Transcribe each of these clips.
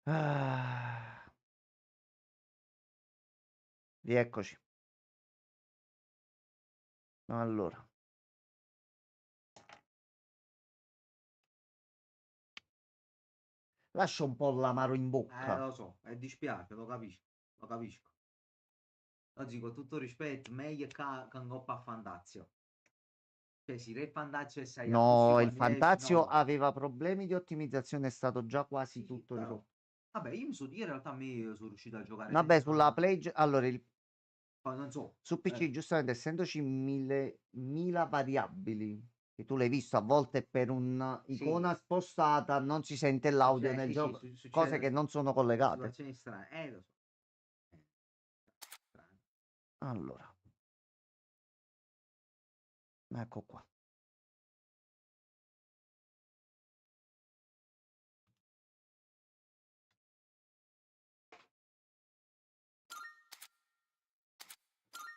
Ah, rieccoci. Allora, lascia un po' l'amaro in bocca. Lo so, dispiace, lo capisco, lo capisco. Oggi con tutto rispetto, meglio che un coppa a Fantazio. Cioè, si re Fantazio e sai a così No, il quando esci, Fantazio no. aveva problemi di ottimizzazione, è stato già quasi Sì, sì, tutto però. risolto. Vabbè, io mi so dire, in realtà a me sono riuscito a giocare Vabbè, sulla senza. Play, allora, Poi non so. su PC, giustamente, essendoci mille variabili, che tu l'hai visto, a volte per Sì, un'icona spostata non si sente l'audio nel sì, sì, gioco, cose che non sono collegate. situazioni strane. Lo so. Eh, strane. Allora, ecco qua.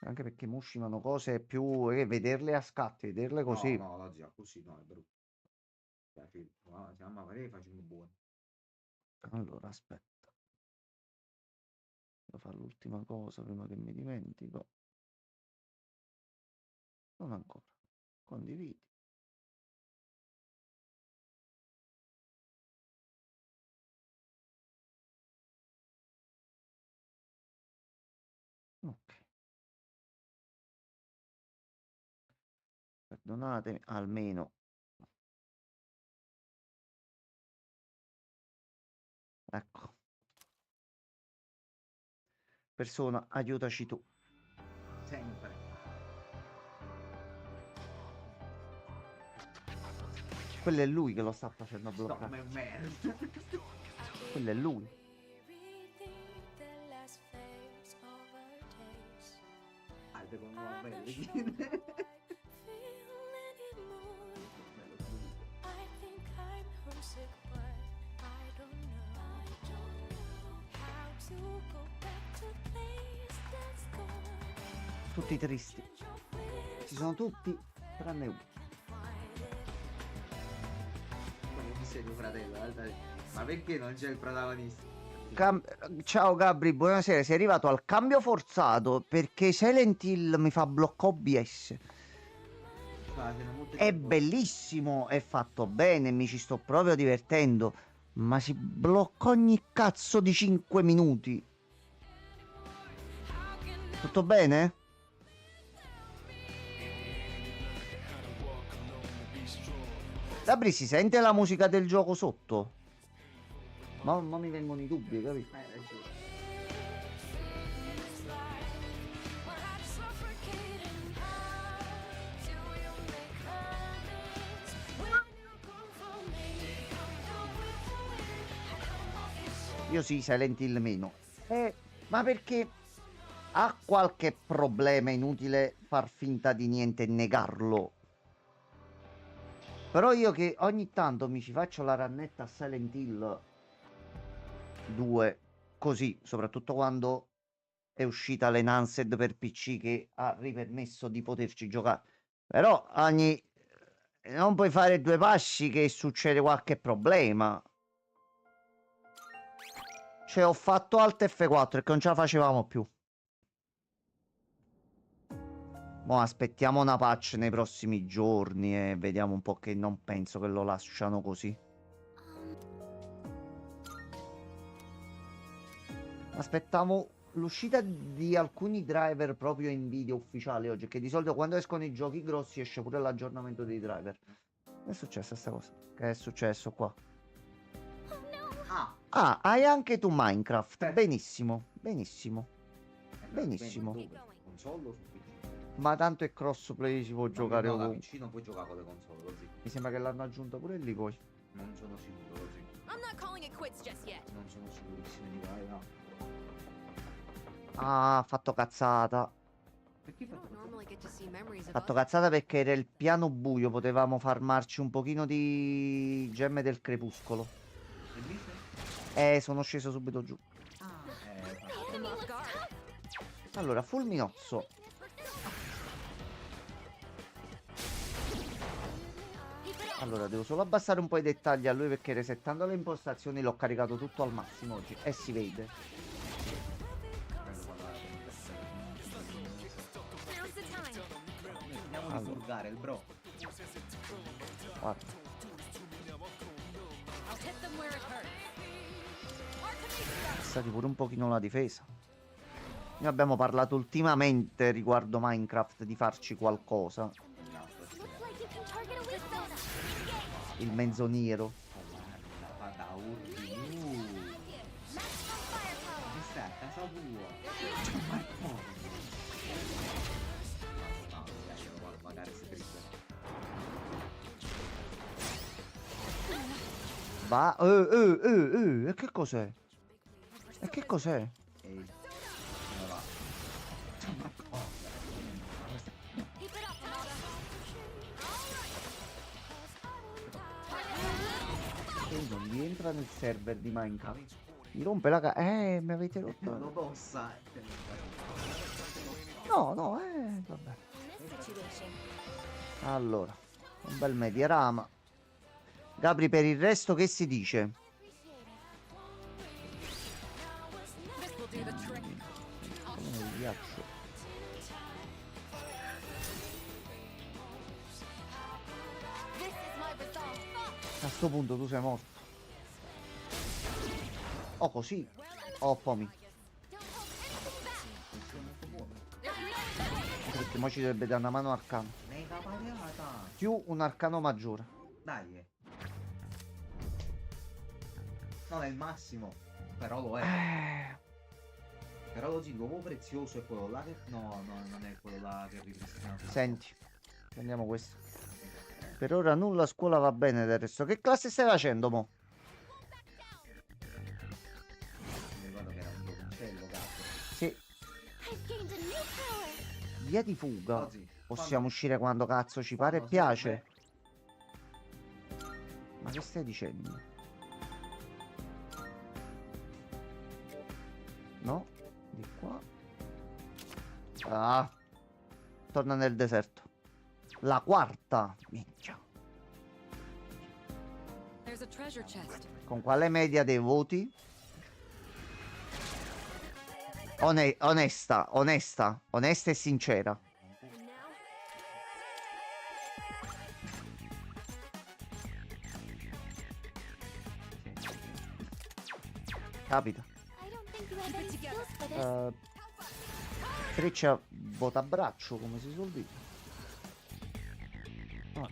Anche perché mo uscivano cose più, vederle a scatti, vederle No, così. no, la zia, così no, è brutto. Cioè, siamo a fare facciamo buoni. Allora, aspetta, devo fare l'ultima cosa prima che mi dimentico. Non ancora. Condividi. Ok, perdonatemi, almeno. Ecco, persona, aiutaci tu. Sempre. Quello è lui che lo sta facendo Sto bloccare. come un merda. Quello è lui. Albe con una bella. Bello brutto. Tutti tristi. Ci sono tutti, tranne uno. Come un serio fratello, guarda. Ma perché non c'è il protagonista? Cam- Ciao Gabri, buonasera. Sei arrivato al cambio forzato perché Silent Hill mi fa blocco OBS. Facendo molte È più cose. bellissimo, è fatto bene, mi ci sto proprio divertendo, ma si blocca ogni cazzo di 5 minuti. Tutto bene? Gabri, si sente la musica del gioco sotto? Ma mi vengono i dubbi, capito? Hai ragione. Io sì, Silent Hill meno. Ma perché ha qualche problema? È inutile far finta di niente e negarlo. Però io che ogni tanto mi ci faccio la rannetta a Silent Hill 2, così, soprattutto quando è uscita l'Enhanced per PC che ha ripermesso di poterci giocare. Però non puoi fare due passi che succede qualche problema. Cioè, ho fatto Alt F4 e che non ce la facevamo più. Mo' aspettiamo una patch nei prossimi giorni e vediamo un po' che non penso che lo lasciano così. Aspettavo l'uscita di alcuni driver proprio in video ufficiale oggi, che di solito quando escono i giochi grossi esce pure l'aggiornamento dei driver. Che è successa sta cosa? Che è successo qua? Ah, Ah, hai anche tu Minecraft. Benissimo, benissimo, però dipende benissimo. dove. Console o su PC? Ma tanto è crossplay, si può No, io giocare no, da ovunque. PC non puoi giocare con le console così. Mi sembra che l'hanno aggiunto pure lì poi. Non sono sicuro così. Non sono sicurissimo di vai, no. Ah, ha fatto cazzata. Perché hai fatto così? Fatto cazzata perché era il piano buio, potevamo farmarci un pochino di gemme del crepuscolo. E invece? Sono sceso subito giù. Ah, fatto. Allora, fulminozzo. Allora, devo solo abbassare un po' i dettagli a lui perché resettando le impostazioni l'ho caricato tutto al massimo oggi. E si vede. Andiamo a rifurgare il bro. Guarda. Passati pure un pochino la difesa. Noi abbiamo parlato ultimamente riguardo Minecraft di farci qualcosa. Il menzoniero. Va da urli. Questa è a casa tua. Ma come? No, mi piace magari si triste. Va. E che cos'è? E che cos'è? Ehi, come va? Ma cosa? Non mi entra nel server di Minecraft. Mi rompe la mi avete rotto. Lo possa. No, vabbè. Allora, un bel mediarama. Gabri, per il resto che si dice? Il ghiaccio. A sto punto tu sei morto. Oh, così. Oh, pomi. Perché mo ci dovrebbe dare una mano arcano. Mega variata. Più un arcano maggiore. Dai. Non è il massimo, però lo è. Però oggi l'uomo prezioso è quello là che... No, non è quello là che ripristina. Senti, prendiamo questo. Per ora nulla a scuola va bene del resto. Che classe stai facendo, mo? Mi ricordo che era un giovincello, cazzo. Sì. Via di fuga. Oggi, Possiamo uscire quando cazzo ci pare e piace. Ma che stai dicendo? No, di qua. Ah. Torna nel deserto. La quarta. Minchia. Con quale media dei voti? Onesta e sincera. Capita. Freccia vota a braccio, come si suol dire. Oh.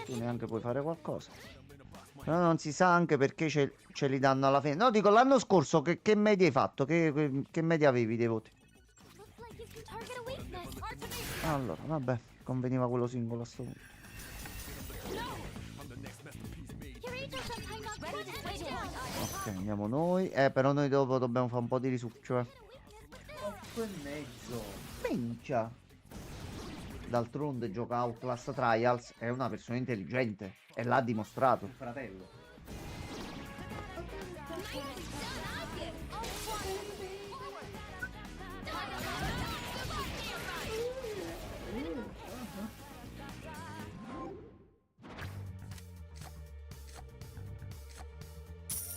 Tu neanche puoi fare qualcosa. Però non si sa anche perché ce li danno alla fine. No, dico l'anno scorso che media hai fatto? Che media avevi dei voti? Allora, vabbè, conveniva quello singolo a sto punto. Ok, andiamo noi. Però noi dopo dobbiamo fare un po' di risuccio, 8,5. Minchia. D'altronde gioca Outlast Trials, è una persona intelligente e l'ha dimostrato. Il fratello.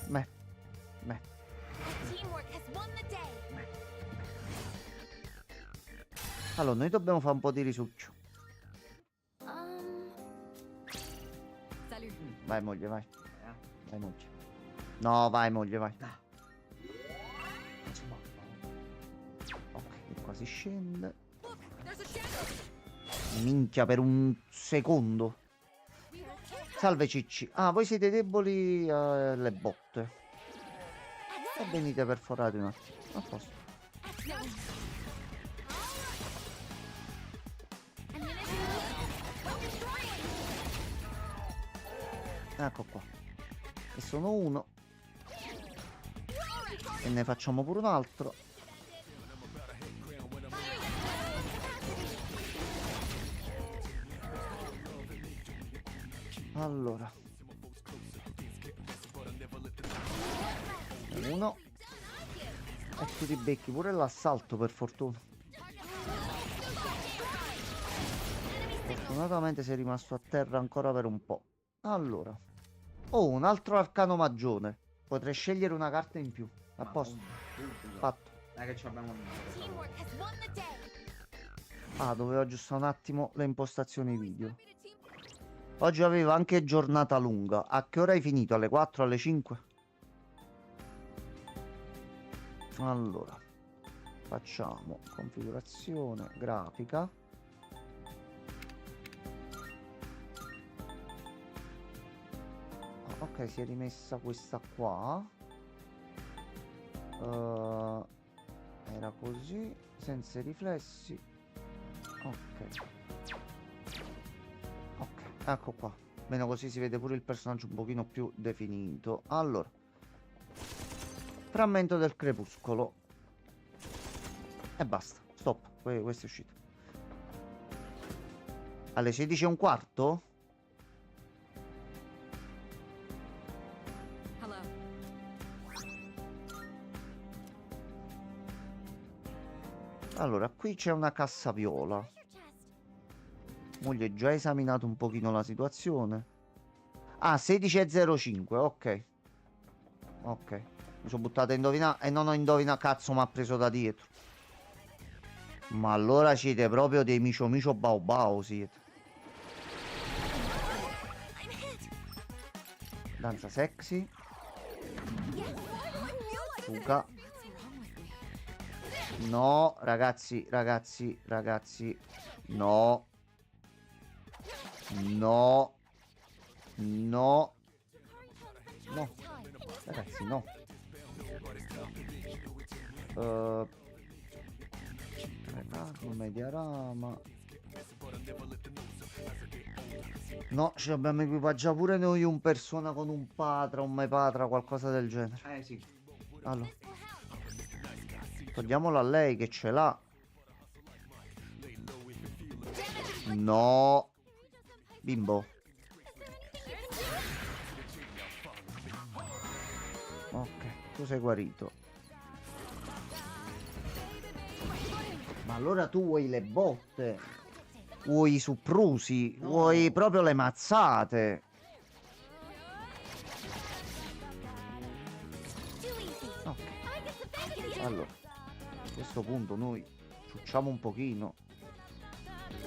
Beh. Allora, noi dobbiamo fare un po' di risuccio. Vai moglie, vai. Vai moglie. No, vai moglie, vai. Ok, qua si scende. Minchia, per un secondo. Salve Cicci. Ah, voi siete deboli alle botte. E venite perforati un attimo. A posto. Ecco qua. E sono uno. E ne facciamo pure un altro. Allora. Uno. E tu ti becchi pure l'assalto per fortuna. Fortunatamente sei rimasto a terra ancora per un po'. Allora. Oh, un altro arcano magione. Potrei scegliere una carta in più. A posto. Fatto. Dai che ci abbiamo un Teamwork has won the day. Ah, dovevo aggiustare un attimo le impostazioni video. Oggi avevo anche giornata lunga. A che ora hai finito? Alle 4, alle 5? Allora. Facciamo configurazione grafica. Ok, si è rimessa questa qua. Era così, senza riflessi. Ok. Ok, ecco qua. Meno così si vede pure il personaggio un pochino più definito. Allora. Frammento del crepuscolo. E basta. Stop. Questo è uscito. Alle 16:15? Hello. Allora, qui c'è una cassa viola. Treasure chest. Moglie già esaminato un pochino la situazione. Ah, 16:05, ok. Ok. Mi sono buttato a indovinare e non ho indovinato. Cazzo, mi ha preso da dietro. Ma allora siete proprio dei micio micio bau bau, siete. I'm hit. Danza sexy. Yes. Fuga. What's wrong with me? No, ragazzi, ragazzi, ragazzi. No. No. No. No. Ragazzi, no. Media rama. No, ci dobbiamo equipaggiare pure noi un persona con un patra, un me patra, qualcosa del genere. sì. Allora, togliamolo a lei che ce l'ha. No. Bimbo. Ok, tu sei guarito. Ma allora tu vuoi le botte? Vuoi i soprusi? No. Vuoi proprio le mazzate? Too easy. Ok, I get the best of you. allora. A questo punto noi ciucciamo un pochino.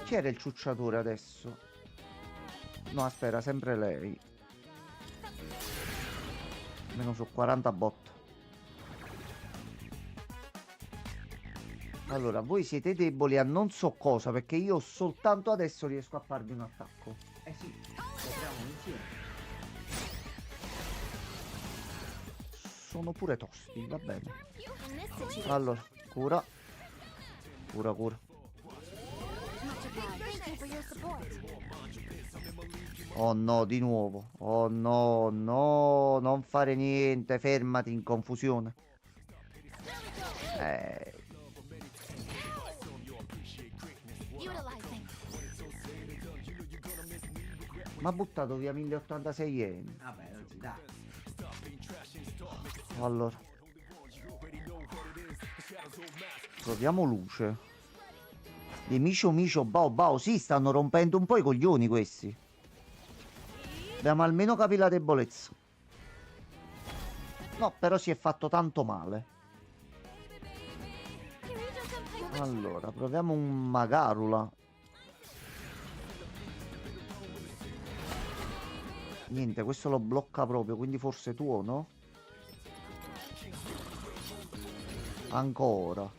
Chi era il ciucciatore adesso? No, aspetta, sempre lei. Almeno su 40 bot. Allora, voi siete deboli a non so cosa, perché io soltanto adesso riesco a farvi un attacco. Sì, facciamo insieme. Sono pure tosti, va bene. In this situation. Allora, cura. Cura, cura. Much obliged. Thank you for your support. Oh no, di nuovo. Oh no, no, non fare niente, fermati in confusione. Utilizing. Ma ha buttato via 1086 yen. Vabbè, oggi dai. Allora. Troviamo luce. Dei micio micio bao bao. Sì, stanno rompendo un po' i coglioni questi. Dobbiamo almeno capire la debolezza. No, però si è fatto tanto male. Allora, proviamo un Magarula. Niente, questo lo blocca proprio, quindi forse tuo, no? Ancora.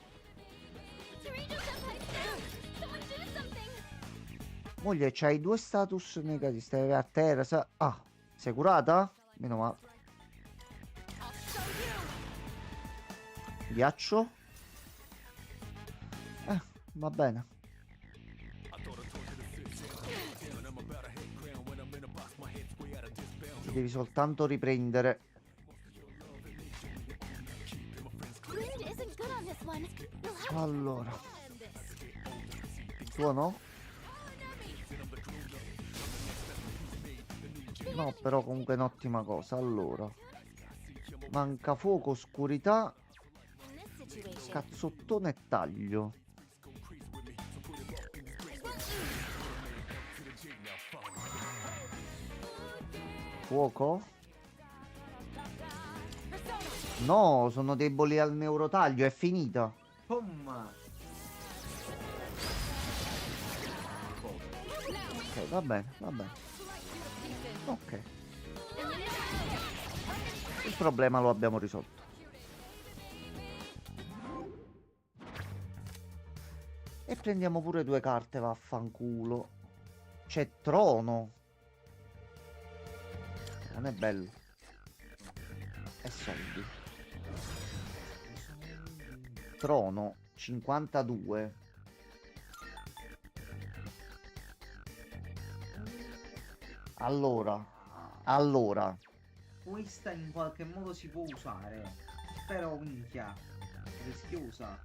Moglie, c'hai 2 status negativi. Stai a terra. Ah, sei curata? Meno male. Ghiaccio. Va bene. Ti devi soltanto riprendere. Wind isn't good on this one. You'll have Allora. Tuo no? No, però comunque è un'ottima cosa. Allora. Manca fuoco, oscurità, in this situation. cazzottone e taglio. Fuoco? No, sono deboli al neurotaglio, è finita. Pum. Ok, va bene, va bene. Ok. Il problema lo abbiamo risolto. E prendiamo pure 2 carte, vaffanculo. C'è Trono. Non è bello. E soldi. Trono 52. Allora. Questa in qualche modo si può usare. Però minchia. Rischiosa.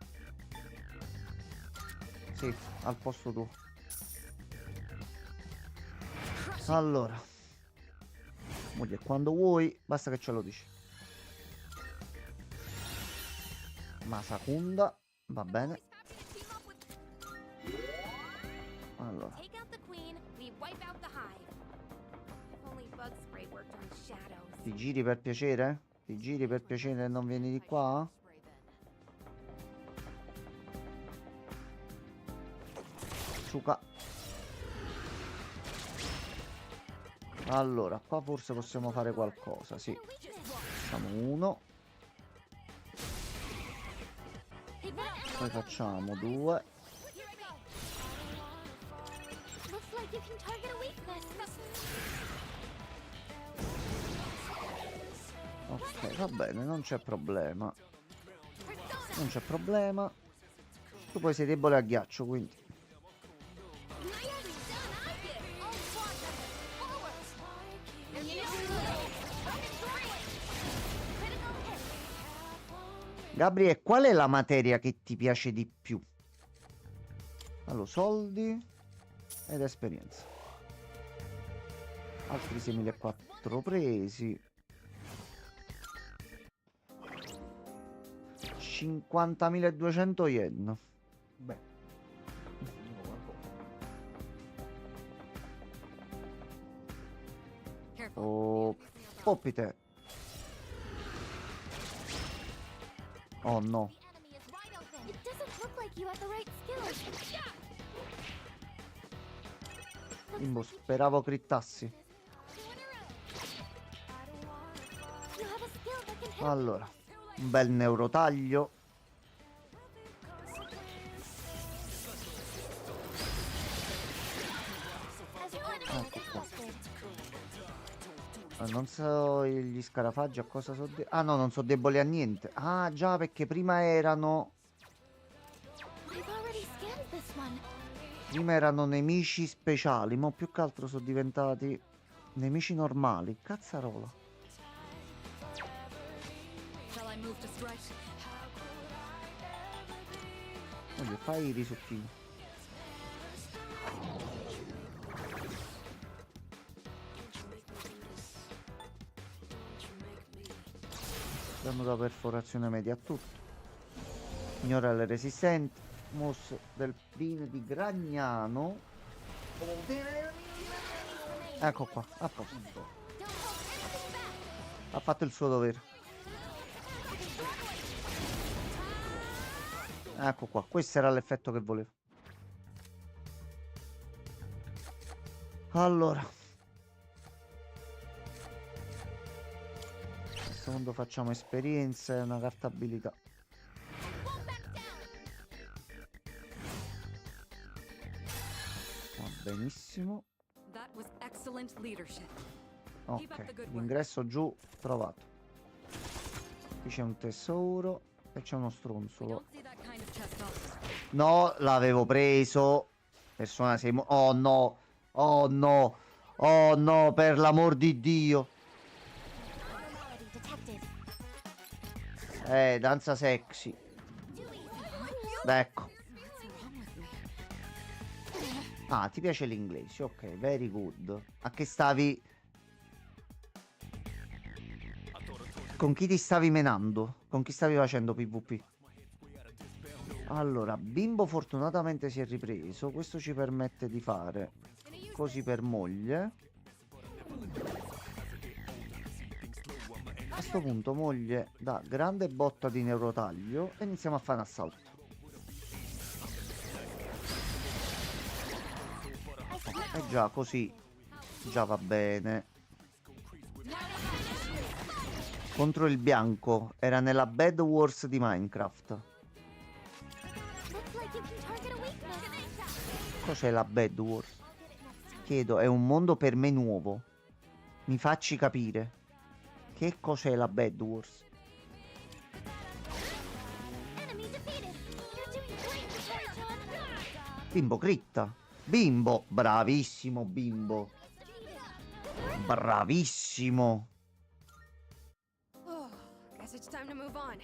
Sì, al posto tuo. Allora. Moglie, quando vuoi, basta che ce lo dici. Masakunda, va bene. Allora. Take out the queen, we wipe out the hive. If only bug spray worked on shadows. Ti giri per piacere? Ti giri per piacere e non vieni di qua? Ciuca. Allora, qua forse possiamo fare qualcosa, sì. Facciamo uno. Poi facciamo 2. Looks like you can target a weakness. Ok, va bene, non c'è problema. Non c'è problema. Tu poi sei debole a ghiaccio, quindi. Gabriele, qual è la materia che ti piace di più? Allora, soldi ed esperienza. Altri 6.400 presi. 50.200 yen. Beh. Oh, Poppite. Oh no. The enemy is wide open. It doesn't look like you have the right skills. Bimbo, speravo crittassi. You have a skill that can help. Allora, un bel neurotaglio. As one Ecco qua. exhausted. Non so gli scarafaggi a cosa sono Ah no, non sono deboli a niente. Ah già, perché prima erano I've already scanned this one. Prima erano nemici speciali, ma più che altro sono diventati nemici normali. Cazzarola. Shall I move to strike? Voglio fai i risucchini. Danno da perforazione media a tutto. Ignora le resistenti. Mosso del Prine di Gragnano. Ecco qua, a posto. Ha fatto il suo dovere. Ecco qua, questo era l'effetto che volevo. Allora. A secondo facciamo esperienza e una carta abilità. Va benissimo. That was excellent leadership. Ok, l'ingresso giù trovato. Qui c'è un tesoro e c'è uno I stronzolo. don't see that kind of testosterone. No, l'avevo preso. Persona sei oh no. Oh no. Oh no, per l'amor di Dio. Abnormality detected. Danza sexy. Ecco. Ah, ti piace l'inglese? Ok, very good. A che stavi? Con chi ti stavi menando? Con chi stavi facendo PvP? Allora, Bimbo fortunatamente si è ripreso. Questo ci permette di fare così per moglie. questo punto moglie dà grande botta di neurotaglio e iniziamo a fare un assalto. E già così già va bene. Contro il bianco era nella Bed Wars di Minecraft. Looks like you can target a weakness. Cos'è la Bed Wars? Chiedo, è un mondo per me nuovo. Mi facci capire. Che cos'è la Bed Wars? Enemy defeated. You're doing great, Megatron. Bimbo critta. Bimbo. Bravissimo Bimbo. Bravissimo. Oh, guess it's time to move on.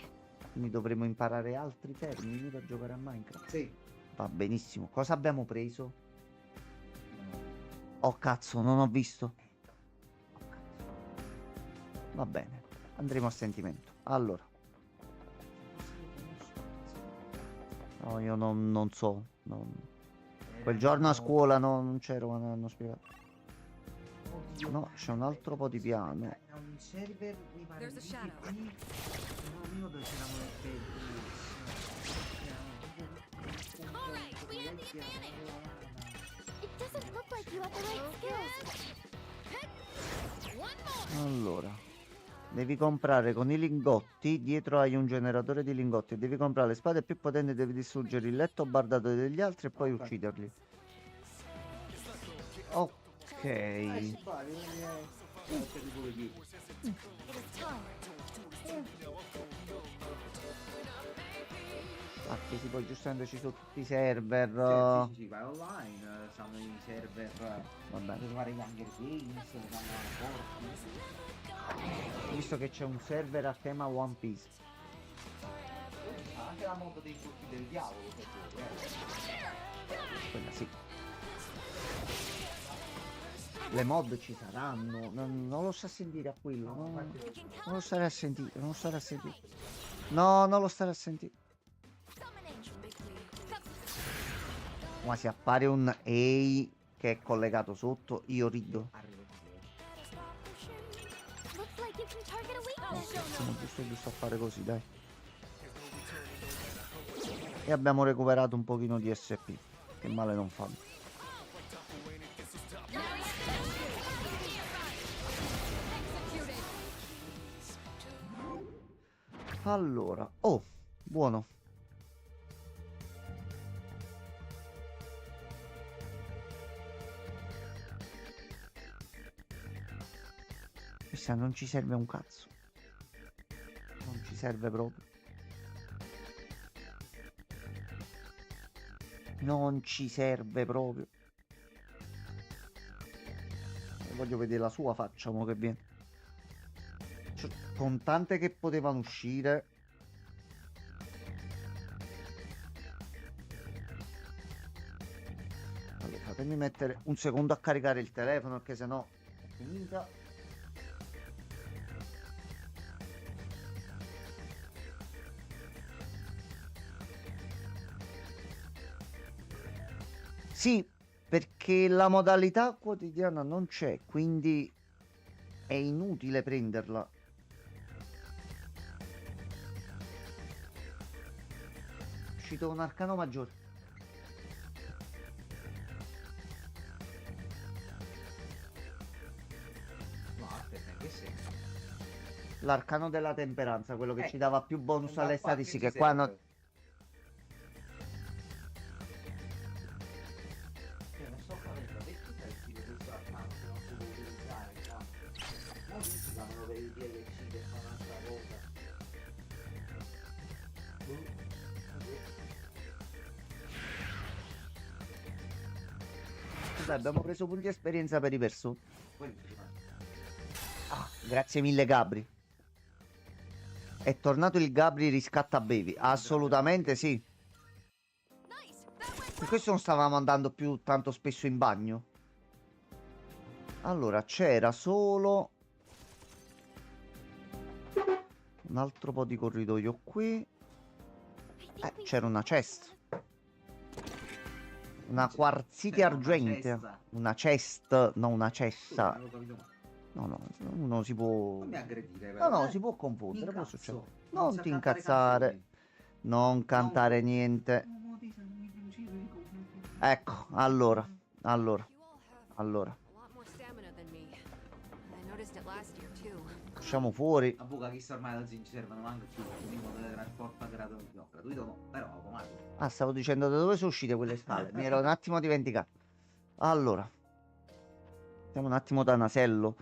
Quindi dovremo imparare altri termini per giocare a Minecraft. Sì. Va benissimo. Cosa abbiamo preso? Oh cazzo, non ho visto. Oh, cazzo. Va bene, andremo a sentimento. Allora. No, io non so. Quel giorno a scuola non c'ero, non hanno spiegato. No, c'è un altro po' di piano. È un server, mi pare, There's a shadow. non io dove c'erano le Alright, we have the advantage. It doesn't look like you have the right skills. One more. Allora, devi comprare con i lingotti. Dietro hai un generatore di lingotti. Devi comprare le spade più potenti. Devi distruggere il letto bardato degli altri e poi ucciderli. Ok. It is time. Infatti, sì, poi giustamente ci sono tutti i server. Sì, vai online, stanno i server, Vabbè. devi fare gli Hunger Games, fanno Ho visto che c'è un server a tema One Piece. anche la moda dei giochi del diavolo, se vuoi, Quella sì. Le mod ci saranno. Non lo sta a sentire a quello. Non lo stare a sentire. Non lo stare a sentire. No, non lo stare a sentire. Ma se appare un EI che è collegato sotto, io rido. Looks like you can target a weakness. Sono giusto a fare così, dai. E abbiamo recuperato un pochino di SP. Che male non fanno. Allora, oh, buono. Questa non ci serve un cazzo. Non ci serve proprio. Non ci serve proprio. Voglio vedere la sua faccia, mo che viene. Cioè, con tante che potevano uscire. Allora, fatemi mettere un secondo a caricare il telefono, perché sennò è finita. Sì, perché la modalità quotidiana non c'è, quindi è inutile prenderla. È uscito un arcano maggiore. No, aspetta, che senso? L'arcano della temperanza, quello che ci dava più bonus Da alle qua che statistiche. ci Qua serve? no- Non sto capendo, perché stai uscendo questo arcano se non si può utilizzare, qua? Non tutti vanno per il DLC che fa un'altra cosa. Dai, abbiamo preso punti esperienza per i persone. Quelli ci fanno. Ah, grazie mille Gabri. È tornato il Gabri riscatta baby. Assolutamente sì. Per questo non stavamo andando più tanto spesso in bagno. Allora, c'era solo un altro po' di corridoio qui. C'era una chest. Una quarzite C'era una argentea. cesta. Una chest, no una Scusa, cesta. non l'ho capito male. No, no, uno si può... Non mi aggredire, No, però. no, si può confondere, può Incazzo. succedere. Non Non so ti cantare incazzare, canzoni. non cantare niente. No, mi in giro, dico, Ecco, allora, You all have allora, a lot more stamina than me. I noticed it last year too. usciamo fuori. a buca che ormai oggi non ci servono neanche più. Venimo del trasporto gratuito. No, gratuito no, però automatico. Ah, stavo dicendo da dove sono uscite quelle scale. Mi ero un attimo dimenticato. Allora, andiamo un attimo da Nasello.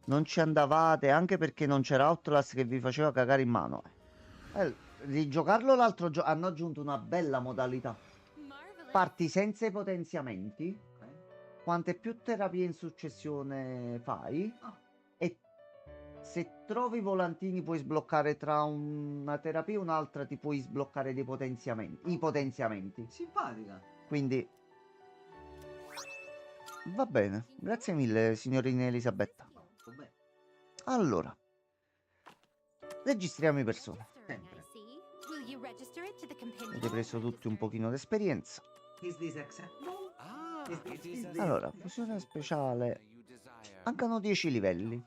Non ci andavate anche perché non c'era Outlast che vi faceva cagare in mano. Rigiocarlo l'altro giorno. Hanno aggiunto una bella modalità. Marvelous. Parti senza i potenziamenti. Ok? Quante più terapie in successione fai. Ah, E se trovi volantini puoi sbloccare tra una terapia e un'altra, ti puoi sbloccare dei potenziamenti. I potenziamenti. simpatica. Quindi va bene. Grazie mille, signorina Elisabetta. Molto bene. Allora, registriamo i persone. Registering, I see. Will you register it to the compendium? Avete preso tutti un pochino d'esperienza. Is this acceptable? Allora, fusione speciale. Mancano 10 livelli.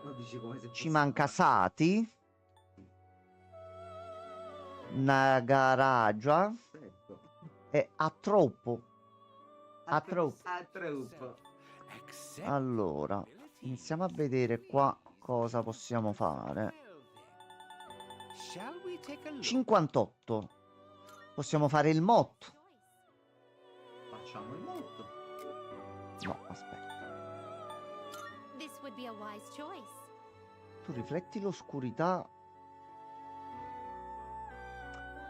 Lo dici come se Ci fosse manca una- Sati, Nagaraja Perfetto. e Atroppo. Atroppo. Atroppo. Allora, iniziamo a vedere qua cosa possiamo fare. 58. Possiamo fare il motto. Facciamo il motto. No, aspetta. This would be a wise choice. Tu rifletti l'oscurità.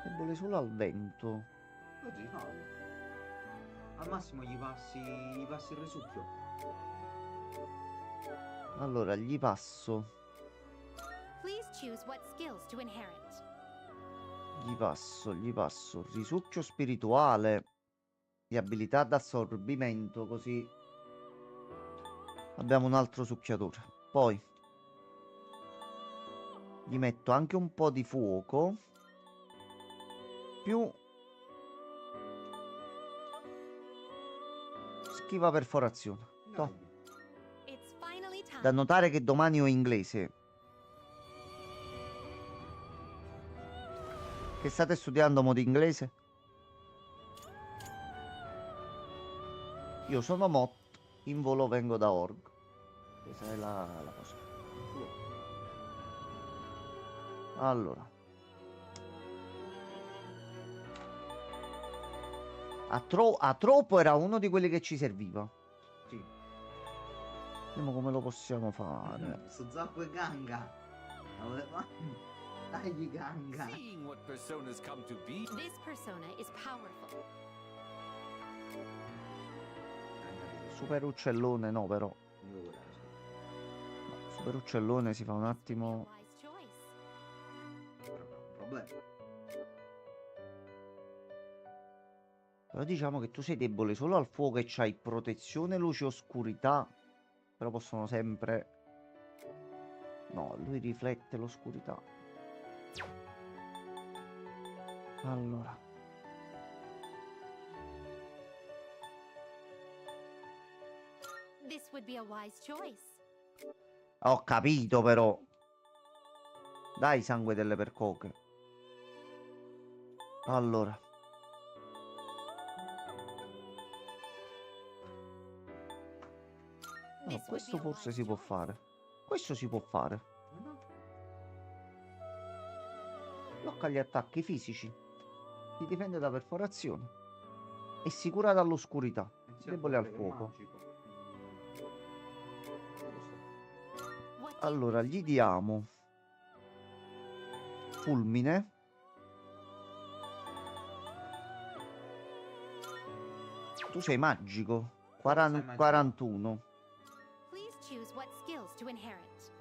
Debole solo al vento. Così fa. Al massimo gli passi il risucchio. Allora, gli passo. Please choose what skills to inherit. Gli passo risucchio spirituale e abilità d'assorbimento, così abbiamo un altro succhiatore. Poi gli metto anche un po' di fuoco più schiva perforazione. Toh. It's finally Da time. notare che domani ho inglese. Che state studiando mo' di inglese? Io sono Mott, in volo vengo da Org. Questa è la cosa. Allora. Atropo era uno di quelli che ci serviva. Sì. Vediamo come lo possiamo fare. Su Zocco e Ganga. Dai Ganga. Seeing what personas come to be, This persona is powerful. Super uccellone no, però. No, super uccellone si fa un A attimo. wise choice. Problema. Però diciamo che tu sei debole solo al fuoco e c'hai protezione, luce e oscurità. Però possono sempre... No, lui riflette l'oscurità. Allora. This would be a wise choice. Ho capito però. Dai sangue delle percoche. Allora. No, This would questo be a forse wise si può choice. fare. Questo si può fare. Blocca gli attacchi fisici. Ti difende da perforazione. È sicura dall'oscurità. Debole al fuoco. What do you Allora, wish gli to diamo fulmine. Tu sei magico. magico. 41. Please choose what skills to inherit.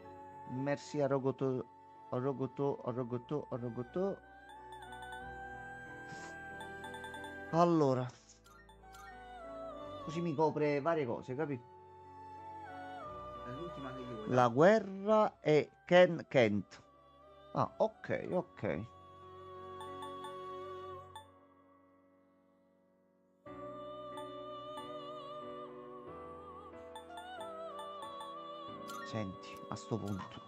Merci a Rogoto. A Rogoto, a Rogoto, a Rogoto. Allora. Così mi copre varie cose, capi? È l'ultima che gli vuoi La dare. guerra e Ken Kent. Ah, ok, ok. Senti, a sto punto.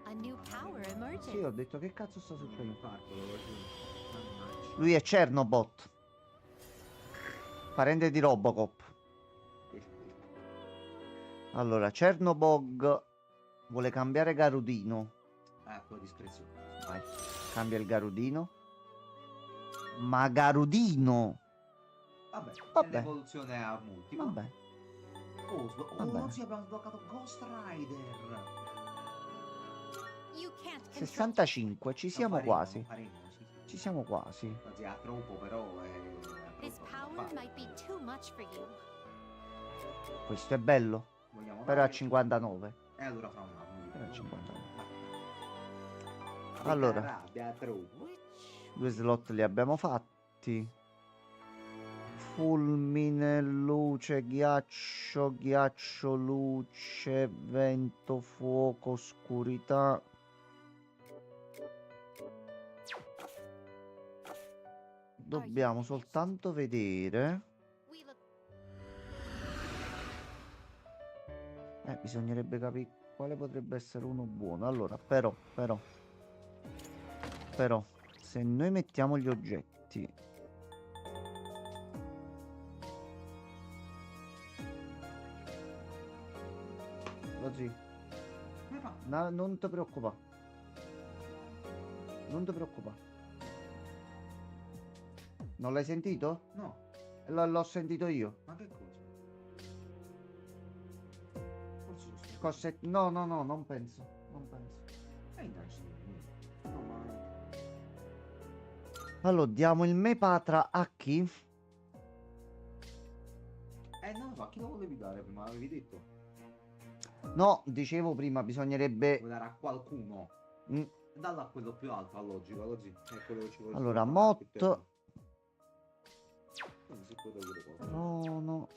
A new power emerges. Sì, ho detto che cazzo sta succedendo. Infatti, mannaggia. Lui è Chernobot, parente di Robocop. Allora, Chernobog vuole cambiare Garudino. Ecco, discrezione. Vai, cambia il Garudino. Ma Garudino! Vabbè, Vabbè. è l'evoluzione a multipla. Vabbè, Oh, sì, abbiamo sbloccato Ghost Rider. You can't control. 65, ci siamo quasi. Ci siamo quasi. Quasi a troppo, però This power might be too much for you. Questo è bello, Vogliamo però a dare? 59. E allora fa un anno. Però a 59. Vai. Allora. Rabbia, troppo. 2 slot li abbiamo fatti. Fulmine, luce, ghiaccio, ghiaccio, luce, vento, fuoco, oscurità. Dobbiamo soltanto vedere. We look. Bisognerebbe capire quale potrebbe essere uno buono. Allora, però, se noi mettiamo gli oggetti. Così. Come fa? No, non ti preoccupare. Non ti preoccupare. Non l'hai sentito? No, L'ho sentito io. ma che cosa? Forse sono stupido. No, non penso. Non penso. Indagini. No, ma... Allora, diamo il Mepatra a chi? Non lo so, a chi lo volevi dare prima? L'avevi detto? No, dicevo prima, bisognerebbe... Vuoi dare a qualcuno? Mm, Dalla a quello più alto, a logico, così. È quello che ci vuole. Allora, sfruttare più Mot... tempo. Non si può togliere cosa. Rono...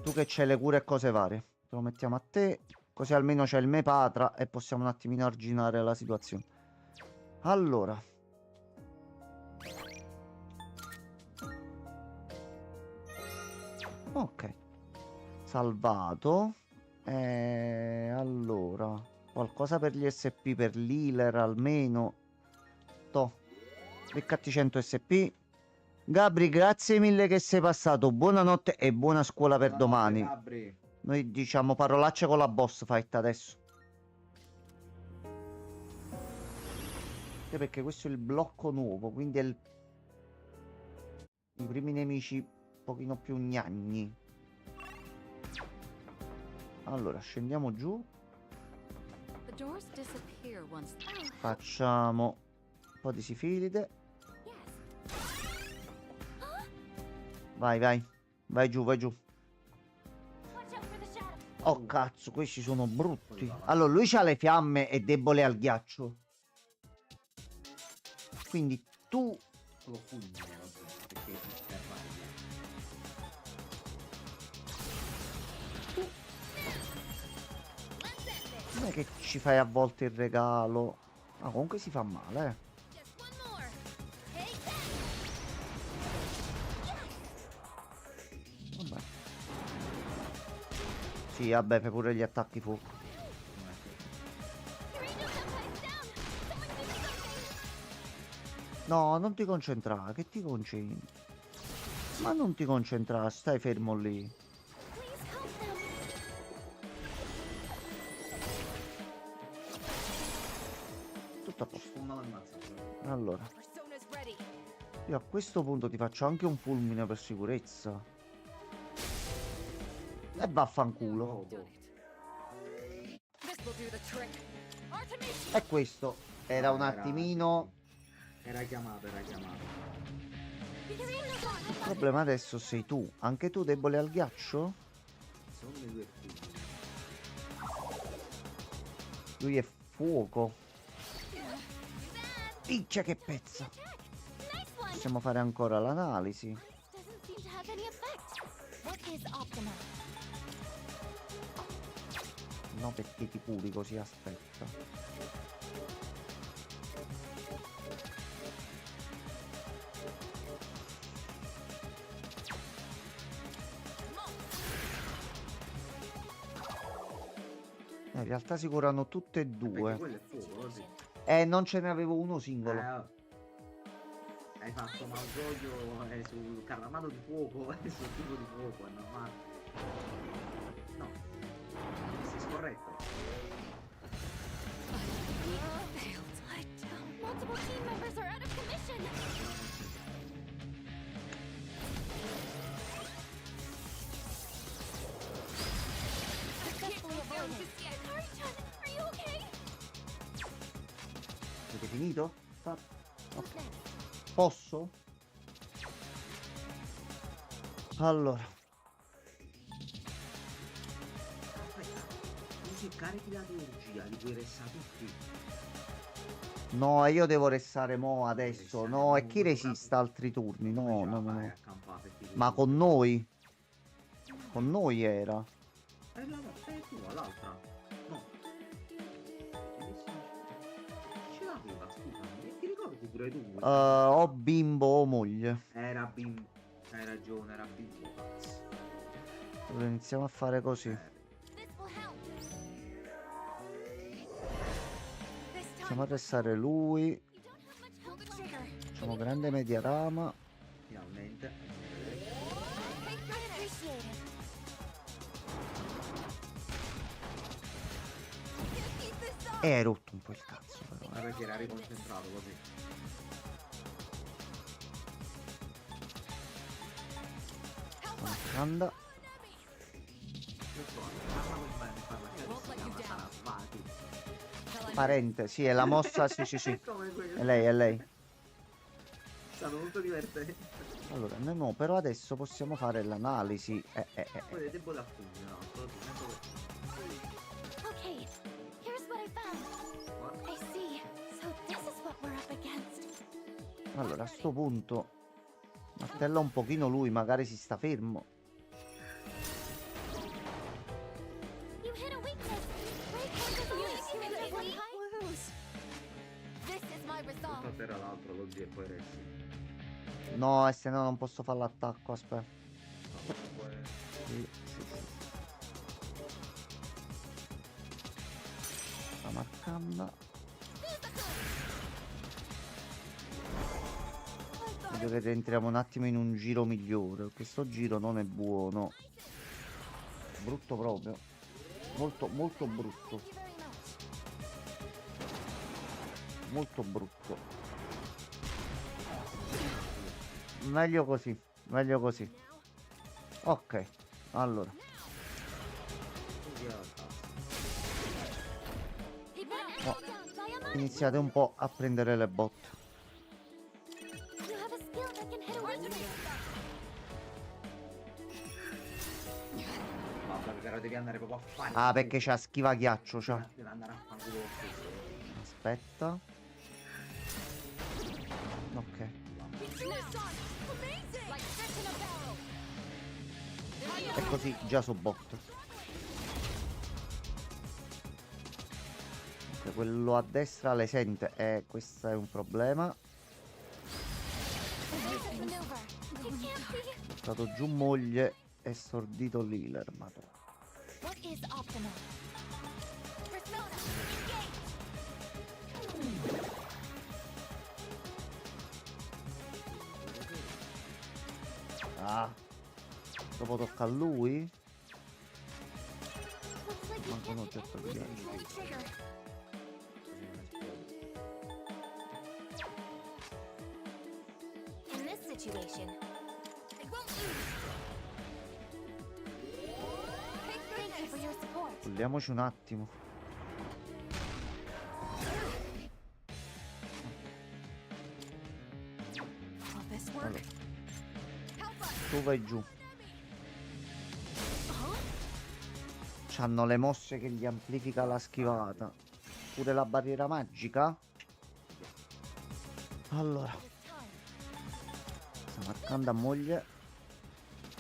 Tu che c'hai le cure e cose varie. Te lo mettiamo a te. Così almeno c'è il Mepatra e possiamo un attimino arginare la situazione. Allora. Ok. Salvato. Allora. Qualcosa per gli SP, per l'healer almeno. Toh. Beccati 100 SP. Gabri, grazie mille che sei passato. Buonanotte e buona scuola per domani. Gabri. Noi diciamo parolacce con la boss fight adesso. Perché questo è il blocco nuovo, quindi è i primi nemici un pochino più gnagni. Allora, scendiamo giù. The doors disappear once. Facciamo un po' di sifilide. Yes. Vai, vai. Vai giù, vai giù. Watch out for the shadow. Oh cazzo, questi sono brutti. Allora, lui c'ha le fiamme e è debole al ghiaccio. Quindi tu... Solo fulmine, vabbè, perché è rabbia. Non è che ci fai a volte il regalo. Ma comunque si fa male, Just one more. Take that. Vabbè. Sì, vabbè, fai pure gli attacchi fuoco. The radio sometimes down. Someone do something. No, non ti concentrare, che ti concentri? Ma non ti concentrare, stai fermo lì. Please help them. Tutto a posto. Sfonda l'animazione. Allora, Persona's ready. io a questo punto ti faccio anche un fulmine per sicurezza. E vaffanculo. Oh, Done it. This will do the trick. Artemisia! E questo era un attimino... Era chiamato, era chiamato. Il problema adesso sei tu. Anche tu debole al ghiaccio? Sono le due fulmine. Lui è fuoco. Piccia che pezza. Nice one. Possiamo fare ancora l'analisi. Doesn't seem to have any effect. What is Optima? No, perché ti curi così, aspetta. in realtà si curano tutte e Perché due. quello è fuoco, così. Non ce ne avevo uno singolo. Oh. Hai fatto Mausolio sul carramato di fuoco e sul tipo di fuoco, è normale. No. Sei scorretto. Multiple team members are out of commission. Successfully avoided. Kari-chan, are you okay? Avete finito? Who's next? Posso? Allora, Aspetta, tu se carichi la teologia li puoi restare tutti. no, io devo restare mo adesso. Restare No, e mo, chi mo, resiste altri turni? No, Come ce no, la no, fai no. a campare per Ma con noi? Con noi era. tu, l'altra. No. Ce l'aveva, scusami. Ti ricordi pure tu? O bimbo o moglie. Era bimbo. Hai ragione, era bimbo, cazzo. Allora iniziamo a fare così. This will help. This Iniziamo a time, restare lui. you don't have much help. The trigger. Facciamo grande media rama. Finalmente. Appreciate it. Keep this up. E hai rotto un po' il cazzo però. Ma perché era riconcentrato così. Anda. Questo parla quel bene, parla che Won't let you si chiama down. Sarasvati. Till I Parente, sì, è la mossa, sì, sì, sì. Come quello. È lei, è lei. È stato molto divertente. Allora, no, però adesso possiamo fare l'analisi. Poi è debole a pugno, no? Solo tu, sento Okay, here's what I found. I see. So this is what we're up against. Allora, a sto punto martella un pochino lui, magari si sta fermo. You hit a weakness. Break one lose. This is my Tutto a resolve. terra l'altro così e poi resti. No, e se no non posso fare l'attacco, aspetta. No, poi... Sì, sì, sì. Sta marcando. Vedo che entriamo un attimo in un giro migliore. Questo giro non è buono. Brutto proprio. Molto, molto brutto. Thank you very much. Molto brutto. Meglio così. Meglio così. Ok. Allora. Così era il cazzo. He been Oh. down by a much. Iniziate un po' a prendere le botte. You have a skill that can hit a weakness. Vabbè, però devi andare proprio a fare. Ah, perché c'ha schiva ghiaccio, c'ha. Deve andare a fare quello stesso. Aspetta. Ok. like fish in a barrel. E così già so bot. Ok, quello a destra le sente. Questo è un problema. Maneuver. You can't see. È stato giù moglie e stordito l'healer. Madonna. What is optimal? Persona, engage. Ah. Dopo tocca a lui. Looks like you Manco un can't hit oggetto di anything. ghiaccio. Pull the trigger. In this situation, I won't lose. Thank you for your support. Togliamoci un attimo. Will this work? Allora, Help us. tu vai giù. C'hanno le mosse che gli amplifica la schivata. Pure la barriera magica. Allora, It's time. sta marcando a moglie.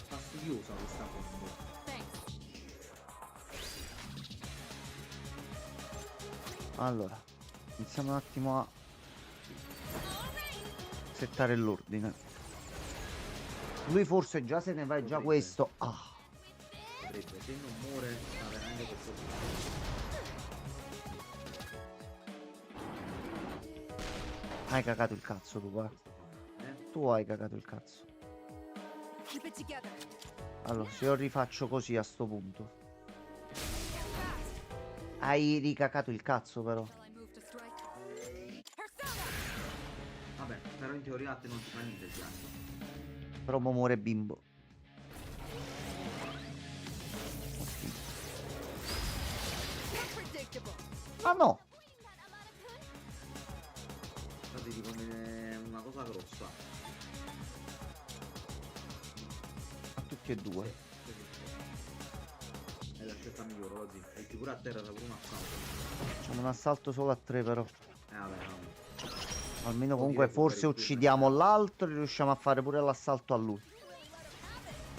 Fastidiosa questa combo. Thanks. Allora, iniziamo un attimo a settare l'ordine. Lui forse già se ne va, e già questo. Ah, Potrebbe, se non muore, sta veramente questo punto. Hai cagato il cazzo tu, va. Tu hai cagato il cazzo. Keep it together. Allora, se io rifaccio così a sto punto. Hai ricacato il cazzo però. Shall I move to strike? Persona! Vabbè, però in teoria a te non ti fa niente il ghiaccio. Però mo muore bimbo. Unpredictable. Ah no! Però ti dico una cosa grossa. A tutti e due. È la scelta migliore oggi. E pure a terra da pure un assalto. Facciamo un assalto solo a 3 però. Vabbè, no. Almeno Vuol comunque dire forse recuperare il uccidiamo l'altro e riusciamo a fare pure l'assalto a lui.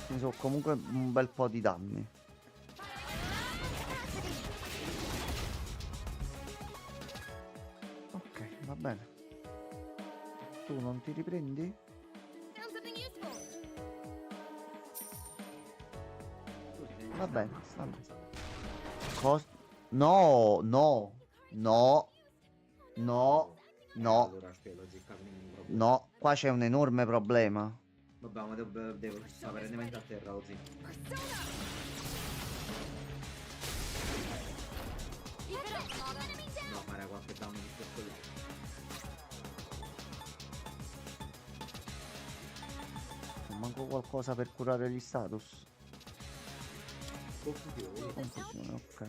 Quindi sono comunque un bel po' di danni. Ok, va bene. Tu non ti riprendi? Found something useful. Va bene, va bene. No, no, no, no, no, Allora, aspetta, oggi capito un problema. no. Qua c'è un enorme problema. Vabbè, ma devo stare perennemente a terra oggi. Keep it up, enemy down. No, fare qualche danno di questo là. Non manco qualcosa per curare gli status. Confusione. Confusione, ok.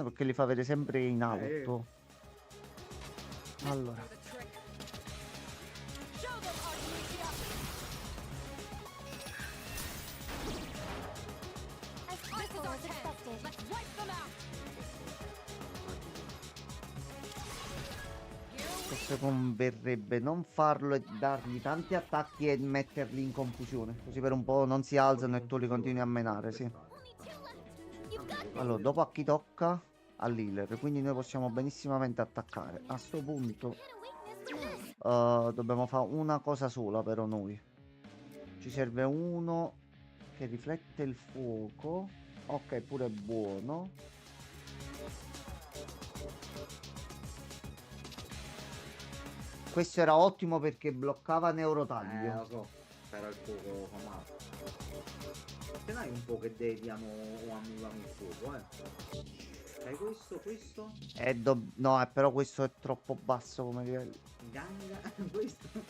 Perché li fa vedere sempre in alto. Allora, The trick. Show them, Artemisia. As This is powerful our as chance. expected. Let's wipe them out. Here we forse converrebbe non farlo e dargli tanti attacchi e metterli in confusione. Così per un po' non si alzano e tu li continui a menare, sì. Only two left. You've got this. Allora, dopo a chi tocca? All'healer, quindi noi possiamo benissimamente attaccare. A sto punto Hit a weakness with this. dobbiamo fare una cosa sola però noi. Ci serve uno che riflette il fuoco. Ok, pure buono. Questo era ottimo perché bloccava Lo neurotaglio. so, però il fuoco fa male. Se n'hai un po' che deviano o annullano il fuoco, Hai questo? No, però questo è troppo basso come livello. Ganga, questo? Non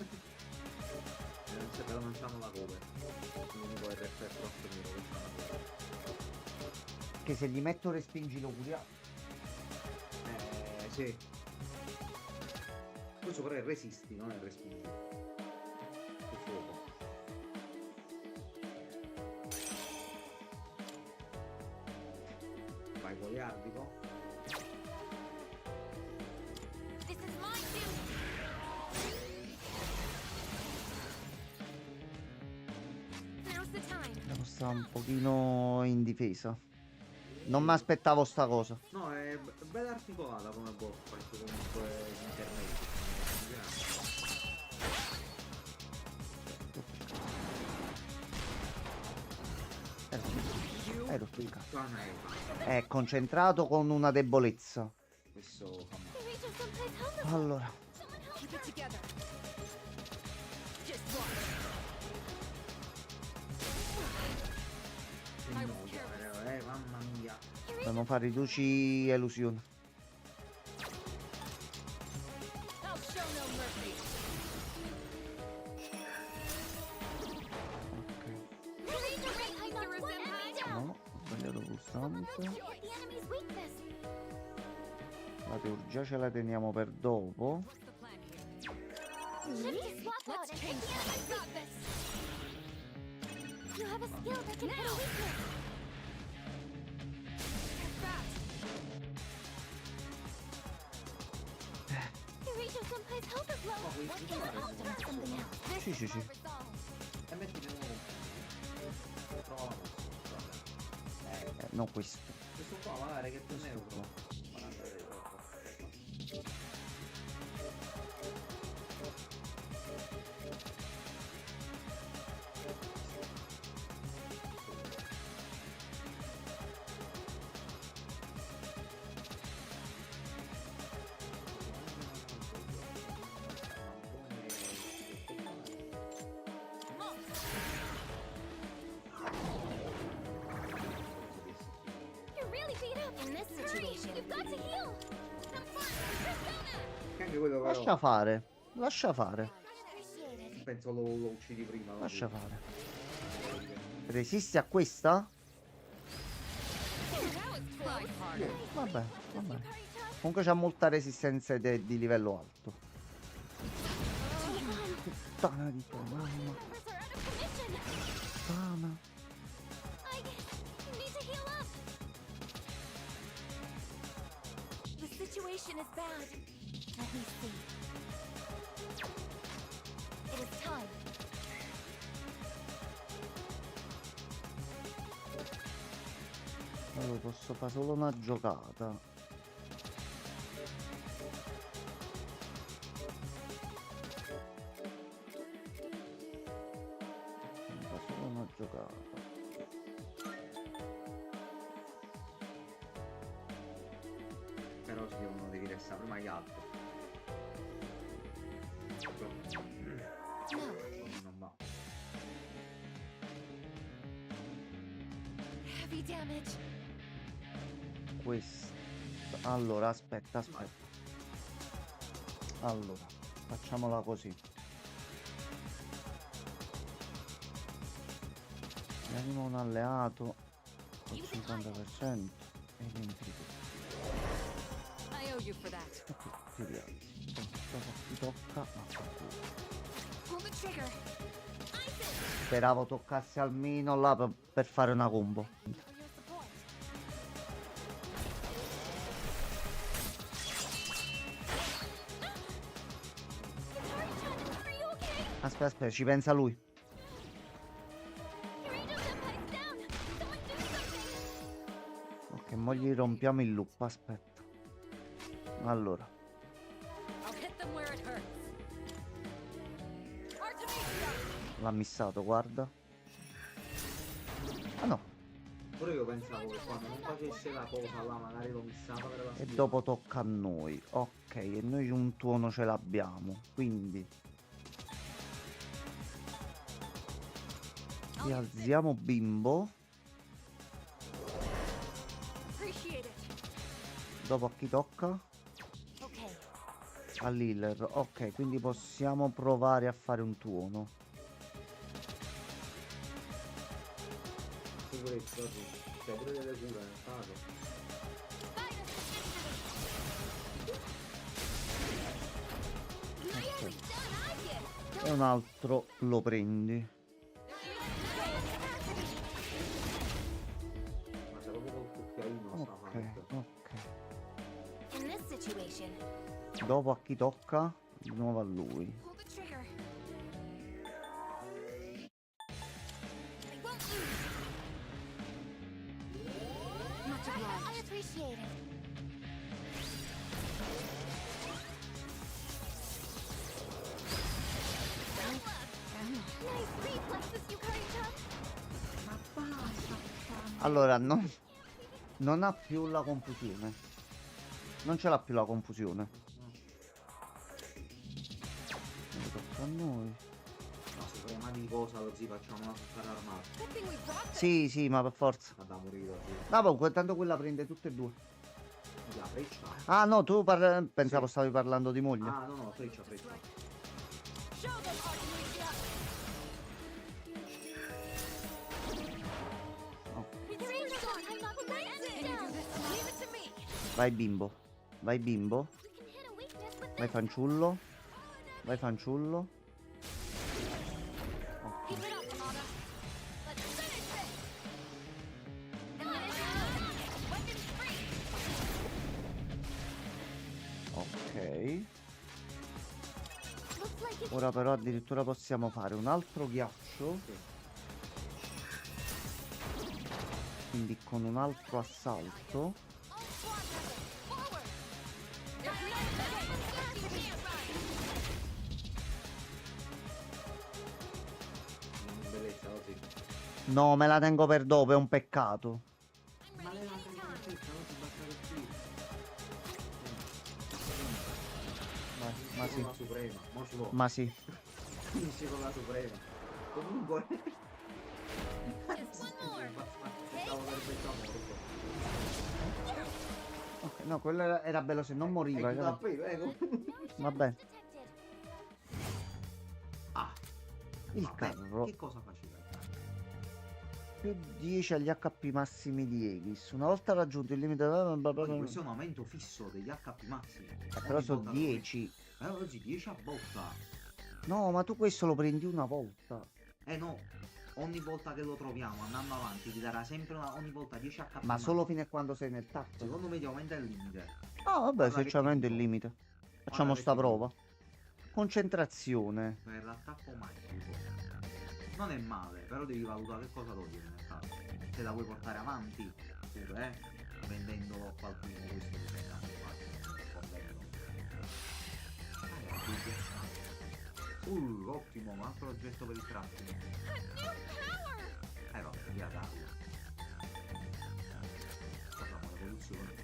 c'è, però non c'hanno la cover. L'unico RF è troppo nero che c'hanno la cover. Che se gli metto respingi lo curiamo. Sì. Questo però è resisti, non è respingi. Il fuoco. Vai goliardico. This is my duty. Now's the time. Devo stare un pochino in difesa. Non mi aspettavo sta cosa. No, è bella articolata come boss, perché comunque gli intermedi. Hai rotto il cazzo. Qua non è È concentrato con una debolezza. questo fa male. You reach us someplace help us. Allora, Someone help keep it us. together. Just watch. Che noia, mamma mia. You reach dobbiamo fare riduci elusione. I'll show no mercy. Ok. You reach a great height through one enemy down. No, ho sbagliato Someone pulsante. help us hit the enemy's weakness. La teurgia ce la teniamo per dopo. What's the plan here? Shift to swap out Let's and hit change the that. I enemy's got weakness. this. You have a skill that can hit a weakness. Fast. You reach us someplace help us, Lo. Oh, What can I'll try something else. This Sì, sì, is sì. our resolve. E metti di nuovo. Prova la mossa. No, questo. Questo qua magari che è più Questo neutro. qua. 40 euro. In this situation, you've got to heal. Che anche quello Lascia però, fare. Lascia fare. Appreciated. penso lo uccidi prima. Lascia fare. Resisti a questa? Vabbè, vabbè. Comunque c'ha molta resistenza di livello alto. Puttana di tua mamma. Numbers are out of commission. Puttana. I need to heal up. The situation is bad. Let me see. It is time. Allora posso fare solo una giocata. Fa solo una giocata. Però si devono devi restare prima gli altri. No. Non va. Heavy damage. Questo. Allora, aspetta. Allora, facciamola così. Anima un alleato al 50% e rientri tu. I owe you for that. E qui ti rialzi. Dopo ti tocca, ma fa culo. Pull the trigger. Speravo toccasse almeno là per fare una combo. For your support. Hikari-chan, are you okay? Aspetta, ci pensa lui. Your angel senpai's down. Someone do something. Ok, mo gli rompiamo il loop, aspetta. Allora, I'll hit them where it hurts. Artemisia! l'ha missato, guarda. Ah no, Pure io pensavo che quando non facesse la cosa là magari lo missava per la e sfida. dopo tocca a noi. Ok, e noi un tuono ce l'abbiamo. Quindi rialziamo bimbo. Appreciate it. Dopo a chi tocca? Okay. All'healer. Ok, quindi possiamo provare a fare un tuono. Sicurezza, sì. C'è pure delle cure nel caso. E un altro lo prendi. Ma c'è proprio col cucchiaino sta Ok, fatta. ok. In this situation, Dopo a chi tocca? Di nuovo a lui. pull the trigger. I won't lose. Much obliged. I appreciate it. Nice reflexes, Yukari-chan. Ma basta! Allora, non ha più la confusione. Non ce l'ha più la confusione. Ora tocca a noi. No, suprema di cosa lo zi facciamo una super armata. Good thing we brought Sì, sì, ma per forza. Ma da morire sì. No, comunque, tanto quella prende tutte e due. La freccia. Ah, no, tu pensavo Sì. stavi parlando di moglie. Ah no no, freccia, freccia. Show them, Artemisia! Your angel senpai knocked my enemy Can you do down. this? Leave it to me. Vai bimbo. Vai bimbo. We can hit a weakness with Vai this. fanciullo. Vai fanciullo. Keep it up, Amada. Let's finish this. Weapons free. Ok. Looks like it's Ora però addirittura possiamo fare un altro ghiaccio. Sì. Quindi con un altro assalto. All squad members, forward! There's nothing to get. Bellezza così. No, me la tengo per dopo, è un peccato. Ma lei la freccia, così basta che Ma sì, la suprema. Mo ci vuole. ma sì. Finisce con la suprema. Comunque. just one more. Stavo per pensare morto. Ok, no, quello era bello se non moriva. Ecco, capito? appena, ecco. Vabbè, Ah, il vabbè, carro. che cosa faceva il carro? Più 10 agli HP massimi di Aegis. Una volta raggiunto il limite. Poi questo è un aumento fisso degli HP massimi. Però Ogni sono volta 10. oggi 10 a botta. No, ma tu questo lo prendi una volta. No, ogni volta che lo troviamo andando avanti ti darà sempre ogni volta 10 HP. Ma solo fino a quando sei nel tappo. Secondo me ti aumenta il limite. Ah, vabbè, Guarda se che ci aumenta ti il dico. limite. Facciamo Guarda che sta ti dico. prova. Concentrazione. Per l'attacco magico. Non è male, però devi valutare che cosa togliere nel caso. Se la vuoi portare avanti, pure, vendendolo a qualcuno questo che sei tanto ottimo, un altro oggetto per il crafting. Vabbè, via darlo. Facciamo l'evoluzione.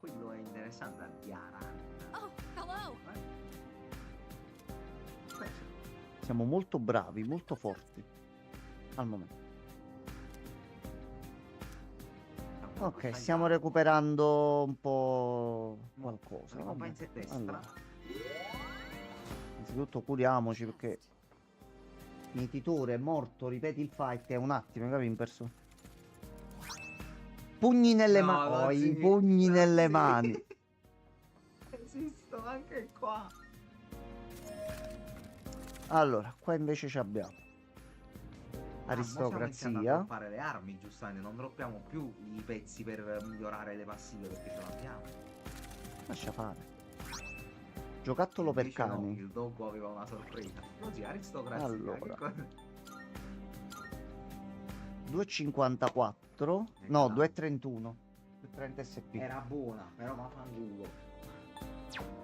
Quello è interessante a Diara. Oh, hello. Siamo molto bravi, molto forti. Al momento. Ok, stiamo recuperando un po' qualcosa. Vabbè. Ricompense destra. Allora, innanzitutto curiamoci perché mietitore è morto, ripeti il fight, è un attimo, capi? In persona. Pugni nelle No, mani. non Oh, i si- pugni non nelle si- mani. Esistono anche qua. Allora, qua invece ci abbiamo Stiamo iniziando a aristocrazia. fare le armi, giustamente, non droppiamo più i pezzi per migliorare le passive perché ce l'abbiamo. Lascia fare. Giocattolo per Invece no, cani. il doggo aveva una sorpresa. Così, aristocrazia. Allora. che cosa- 2,54. No, 2,31. 2,30 SP. Era buona, però ma fanculo.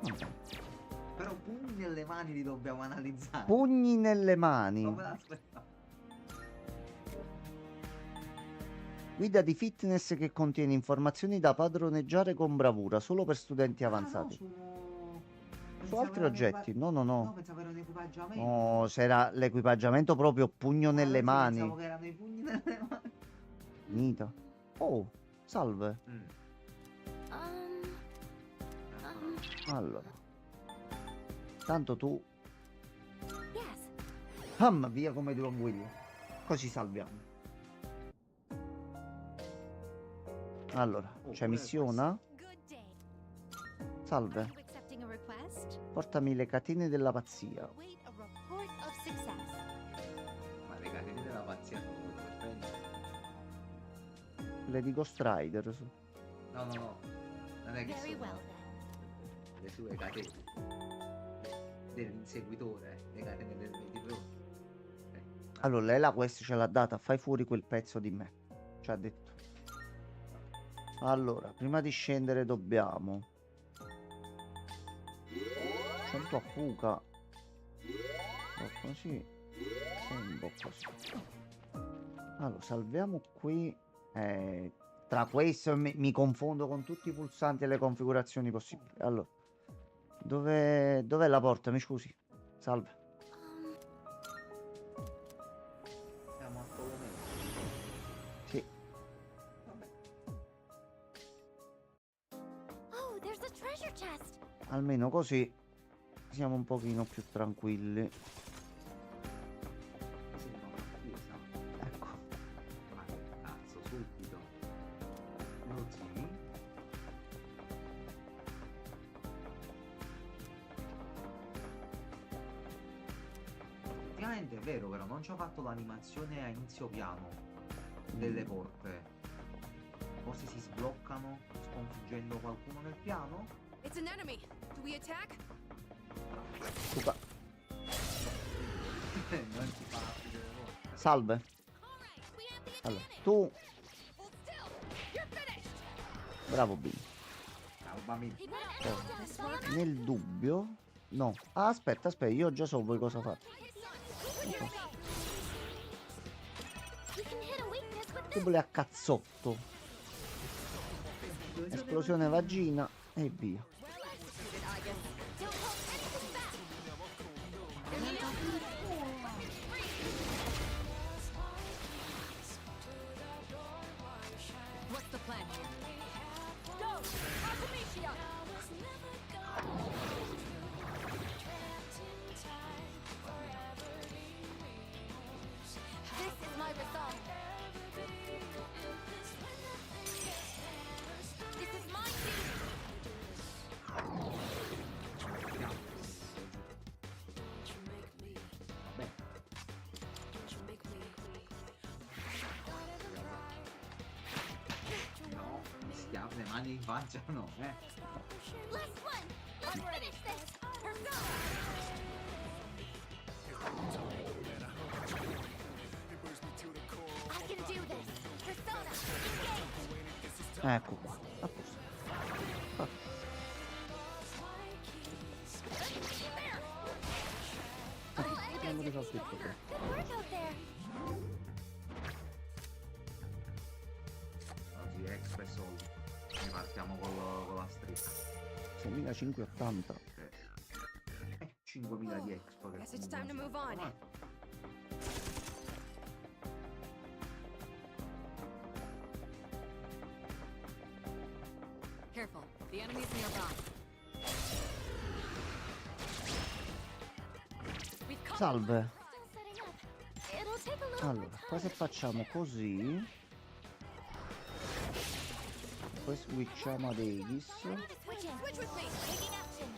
Vabbè. Però pugni nelle mani li dobbiamo analizzare. Pugni nelle mani. Non me l'aspettavo. Guida di fitness che contiene informazioni da padroneggiare con bravura, solo per studenti avanzati. Su altri oggetti? No, no, No, no. pensavo era un equipaggiamento. No, se era l'equipaggiamento proprio pugno nelle Sì, mani. Pensavo che erano i pugni nelle mani. Finita. Oh, salve. Mm. Allora. Tanto tu... Yes. Via come due anguille. Così salviamo. Allora, Oh, c'è pure missione? Good day. Salve. Are you accepting a request? Portami le catene della pazzia. Await a report of success. Ma le catene della pazzia sono due prende. Le di Ghost Rider. No, no, no. Non è che Very sono well then. le sue catene dell'inseguitore, le catene del meditore. Allora, lei la quest ce l'ha data. Fai fuori quel pezzo di me. Ci ha detto. Allora, prima di scendere dobbiamo... C'è un po' a fuga. Un po' così. E un po' così. Allora, salviamo qui. Tra questo mi confondo con tutti i pulsanti e le configurazioni possibili. Allora, dov'è la porta? Mi scusi. Salve. Siamo a Tolomeo. Sì. Vabbè. Oh, there's a treasure chest. Almeno così siamo un pochino più tranquilli. Sembra una chiesa. Ecco. Ma che cazzo, subito. Così. Effettivamente è vero, però non ci ho fatto l'animazione a inizio piano delle porte. Forse si sbloccano sconfiggendo qualcuno nel piano? It's an enemy. Do we attack? Fuga. Non si fa delle volte. Salve. All right, we have the Allora, advantage. tu... Hold still. You're finished. Bravo Bim. Roba mia. He put an Oh. X down, son. Nel dubbio... No. Ah, aspetta, io già so voi cosa fate. We can hit a weakness with this. Debole a cazzotto. Esplosione vagina e via. Well executed, Igus. Don't hold anything back. What's anni di infanzia no, Last one. Let's finish this. Persona. I can do this. Persona. Engage. Ecco qua. A posto. Ah, vediamo che fa tutto qua. Good work out there. oggi è extra e soldi. Ne partiamo con la stretta. 6580. 5.000 di expo che Guess it's comunque time to non move on. sono male. Careful, the enemy's nearby. We've caught Salve. Still setting up. It'll take a little more Allora, qua se time. facciamo così, poi switchiamo ad Aegis. Switch with me. Taking action.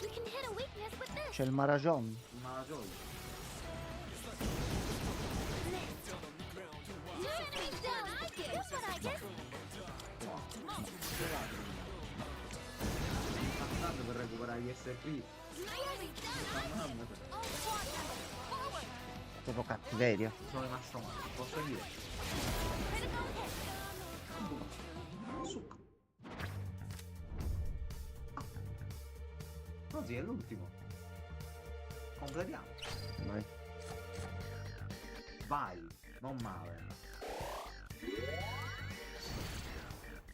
We can hit a weakness with this. C'è il Marajon. Una gioia. New enemy's down. Here's what I get. Tanto per recuperare gli SP. New enemy's down. All squad forward. Proprio cattiveria. Sono rimasto male, posso dire? Critical hit. Succo. Così è l'ultimo. Completiamo. Vai. Vai, non male.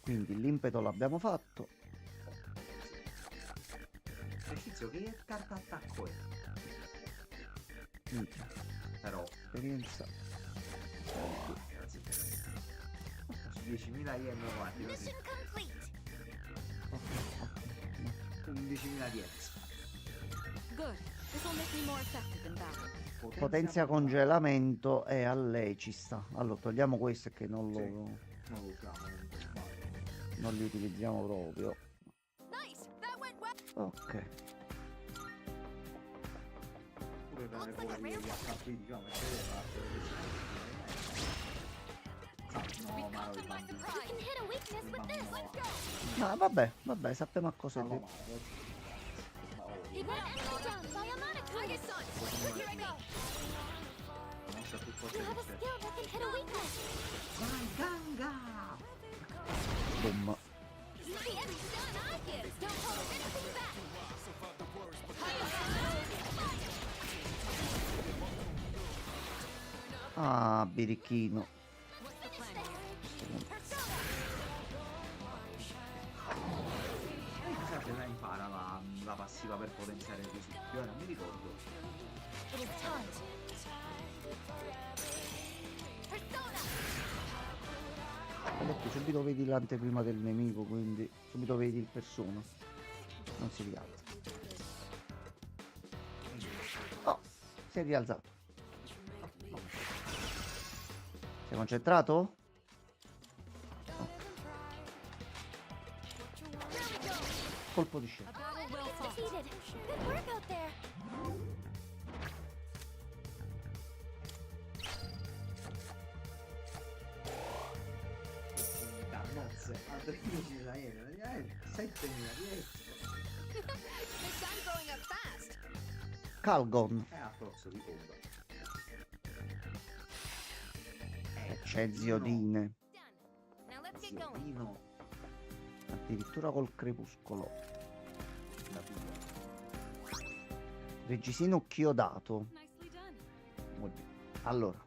Quindi l'impeto l'abbiamo fatto. Esercizio che carta attacco è? Minchia, Però, esperienza. grazie. Su 10.000 yen guardi così. Mission complete. Ok, 11.000 di extra. Good. This will make me more effective in battle. Potenzia congelamento e a lei ci sta. Allora togliamo questo che non lo, Sì. Non lo usiamo, non li utilizziamo proprio. Nice. That went well. Ok. pure per fuori gli HP, diciamo, e vedere parte no, ma You can hit a weakness with this. Let's go. No, vabbè, sappiamo a cosa no, dire. He got enemy down by a Monocule. Here I go. non c'è più You have a skill that can hit a weakness. Vai, ganga! Boom. The enemy's down. I give. Don't hold anything back. Ah, birichino. What's the plan here? Chissà se la impara la passiva per potenziare il risucchio, non mi ricordo. It is time. Persona. Ho detto, subito vedi l'anteprima del nemico, quindi subito vedi il persona. Non si rialza. Oh, si è rialzato. Sei concentrato? Colpo di scena. A battle well fought. Defeated. Good work out there. Cannozze, altre 10.000 yen, 7.000 yen. This time growing up fast. Calgon. È a prezzo di coda. C'è Ziodine. Done. Now let's get going. Ziodino. Addirittura col crepuscolo. Da via. Regisino chiodato. Nicely done. Allora,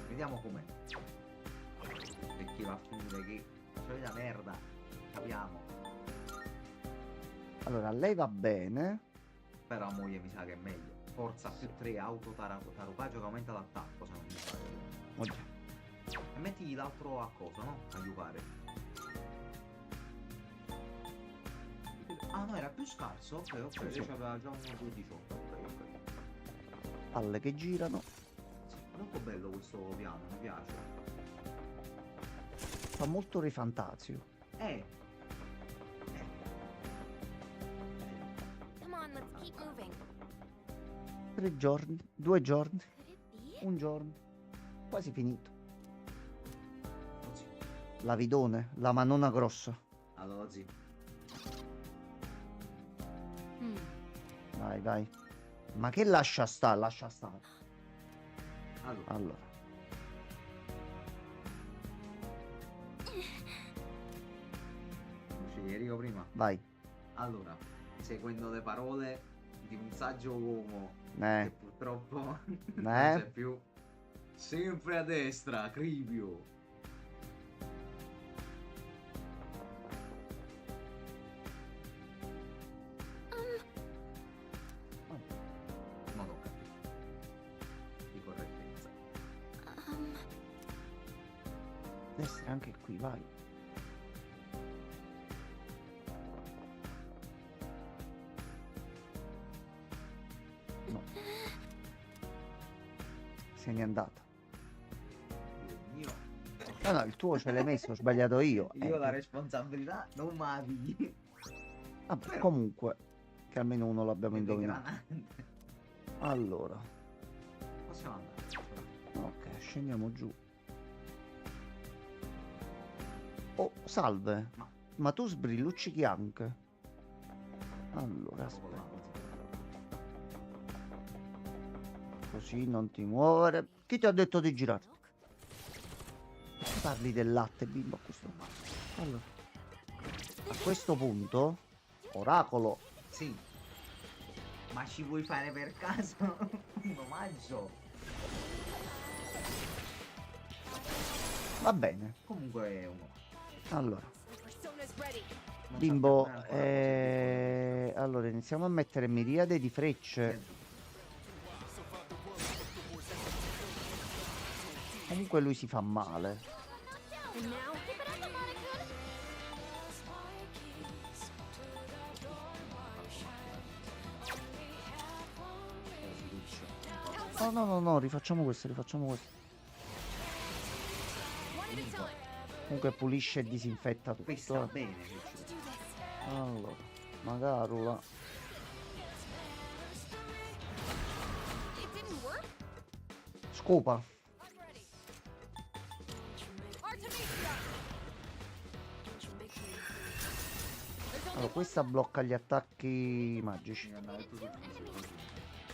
Vediamo com'è. Perché va a finire che c'è la merda. Capiamo. allora, lei va bene. Però a moglie mi sa che è meglio. Forza più 3 auto taropaggio che aumenta l'attacco, se non mi sbaglio. Oggi. E metti l'altro a cosa, no? A giocare. Ah no, era più scarso? Ok, ok, Sì. lei c'aveva già uno 218. Ok. Palle che girano. Sì, molto bello questo piano, mi piace. Fa molto rifantazio. Come on, let's keep moving. 3 giorni, 2 giorni, Could it be? 1 giorno. Quasi finito. Così. L'avidone, la manona grossa. Allora, sì. Vai, vai. Ma che lascia stare? Lascia stare. Allora. Allora. Lo scegliere io prima. Vai. Allora, seguendo le parole di un saggio uomo che purtroppo non c'è più. Sempre a destra, Cribio. Non ho capito. Di correttezza. Destra anche qui, vai. No. Se n'è andata. Io, No, no, il tuo ce l'hai messo, ho sbagliato io. io la responsabilità non me la pigli. Vabbè, comunque, che almeno uno l'abbiamo Ed è indovinato. granante. Allora, Possiamo andare. ok, scendiamo giù. Oh, salve. Ma tu sbrilluccichi anche. Allora, aspetta. Così non ti muovere. Chi ti ha detto di girarti? Ti parli del latte, bimbo, a questo punto. Allora, a questo punto, oracolo. Sì. Ma ci vuoi fare per caso un omaggio? Va bene. Comunque è uno. Allora, Persona's ready. Non bimbo, sappiamo ancora allora iniziamo a mettere miriade di frecce. cosa. Comunque lui si fa male. And now, Keep it up, Monica. No, no, no, no, rifacciamo questo, rifacciamo questo. one at a time. Comunque pulisce e disinfetta Questa tutto. va bene. Allora, Magarula. It didn't work? Scopa. I'm ready. Artemisia! Allora, questa blocca gli attacchi magici. Mi andava tutto difficile così.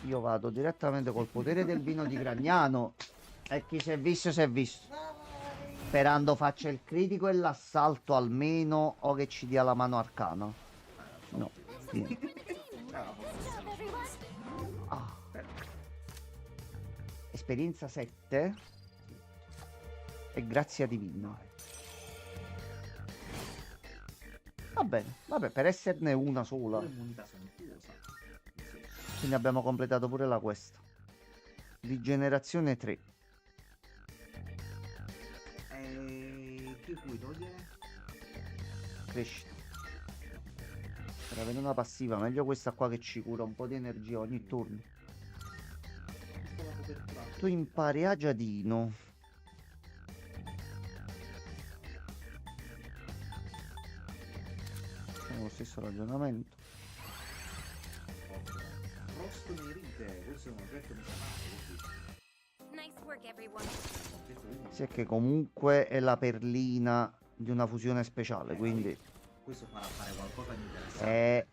Io vado direttamente col potere del vino di Gragnano. E chi si è visto, si è visto. Sperando faccia il critico e l'assalto almeno o che ci dia la mano arcana. No, niente. Bravo. Good job, everyone. Ah. Esperienza 7 e grazia divina. Va bene, vabbè, per esserne una sola. L'immunità sontuosa. Quindi abbiamo completato pure la quest. Rigenerazione 3. Che puoi togliere? Crescita. Per avere una passiva, meglio questa qua che ci cura un po' di energia ogni turno. Tu impari a giardino. Facciamo lo stesso ragionamento. Frost Merite, questo è un oggetto missione. Nice work, everyone. Sì, è che comunque è la perlina di una fusione speciale, quindi... Questo farà fare qualcosa di interessante.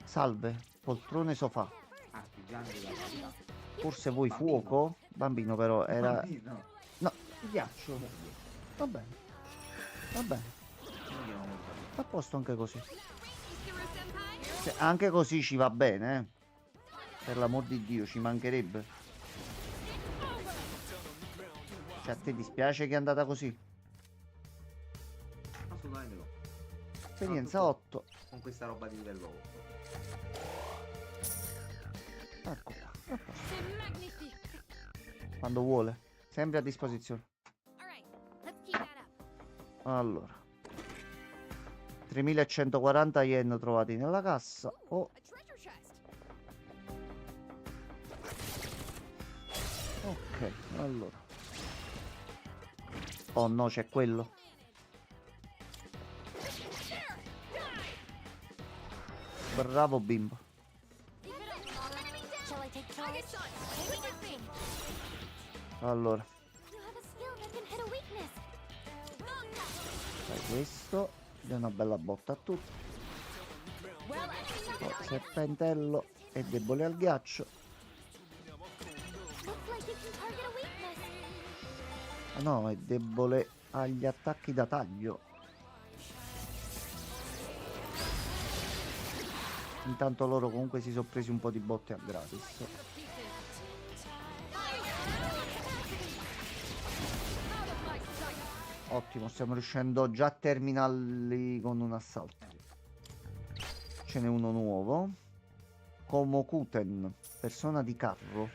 Salve, poltrone sofà. Artigiani della vita. Forse vuoi Bambino. fuoco? Bambino però era... Bambino. No, il ghiaccio. Va bene. Va bene. Noi abbiamo molto. A posto anche così. Iskuru-senpai? Cioè, anche così ci va bene, eh. Per l'amor di Dio, ci mancherebbe. Cioè, a te dispiace che è andata così? Assolutamente no. Esperienza Soprattutto 8. Con questa roba di livello 8. Ecco qua. A posto. C'est magnifique. Quando vuole. Sempre a disposizione. Alright, let's keep that up. Allora. 3140 yen trovati nella cassa. Oh, A treasure chest. ok. Allora. Oh no, c'è quello. Bravo bimbo. Shall I take I charge? get shot. Take with me. Allora. You have a skill that can hit a weakness. Fai questo, dai una bella botta a tutti. Well, enemy Oh, target. serpentello è debole al ghiaccio. Looks like it can target a weakness. Ah no, è debole agli attacchi da taglio. Intanto loro comunque si sono presi un po' di botte a gratis. Ottimo, stiamo riuscendo già a terminarli con un assalto. Ce n'è uno nuovo. Komokuten, persona di carro.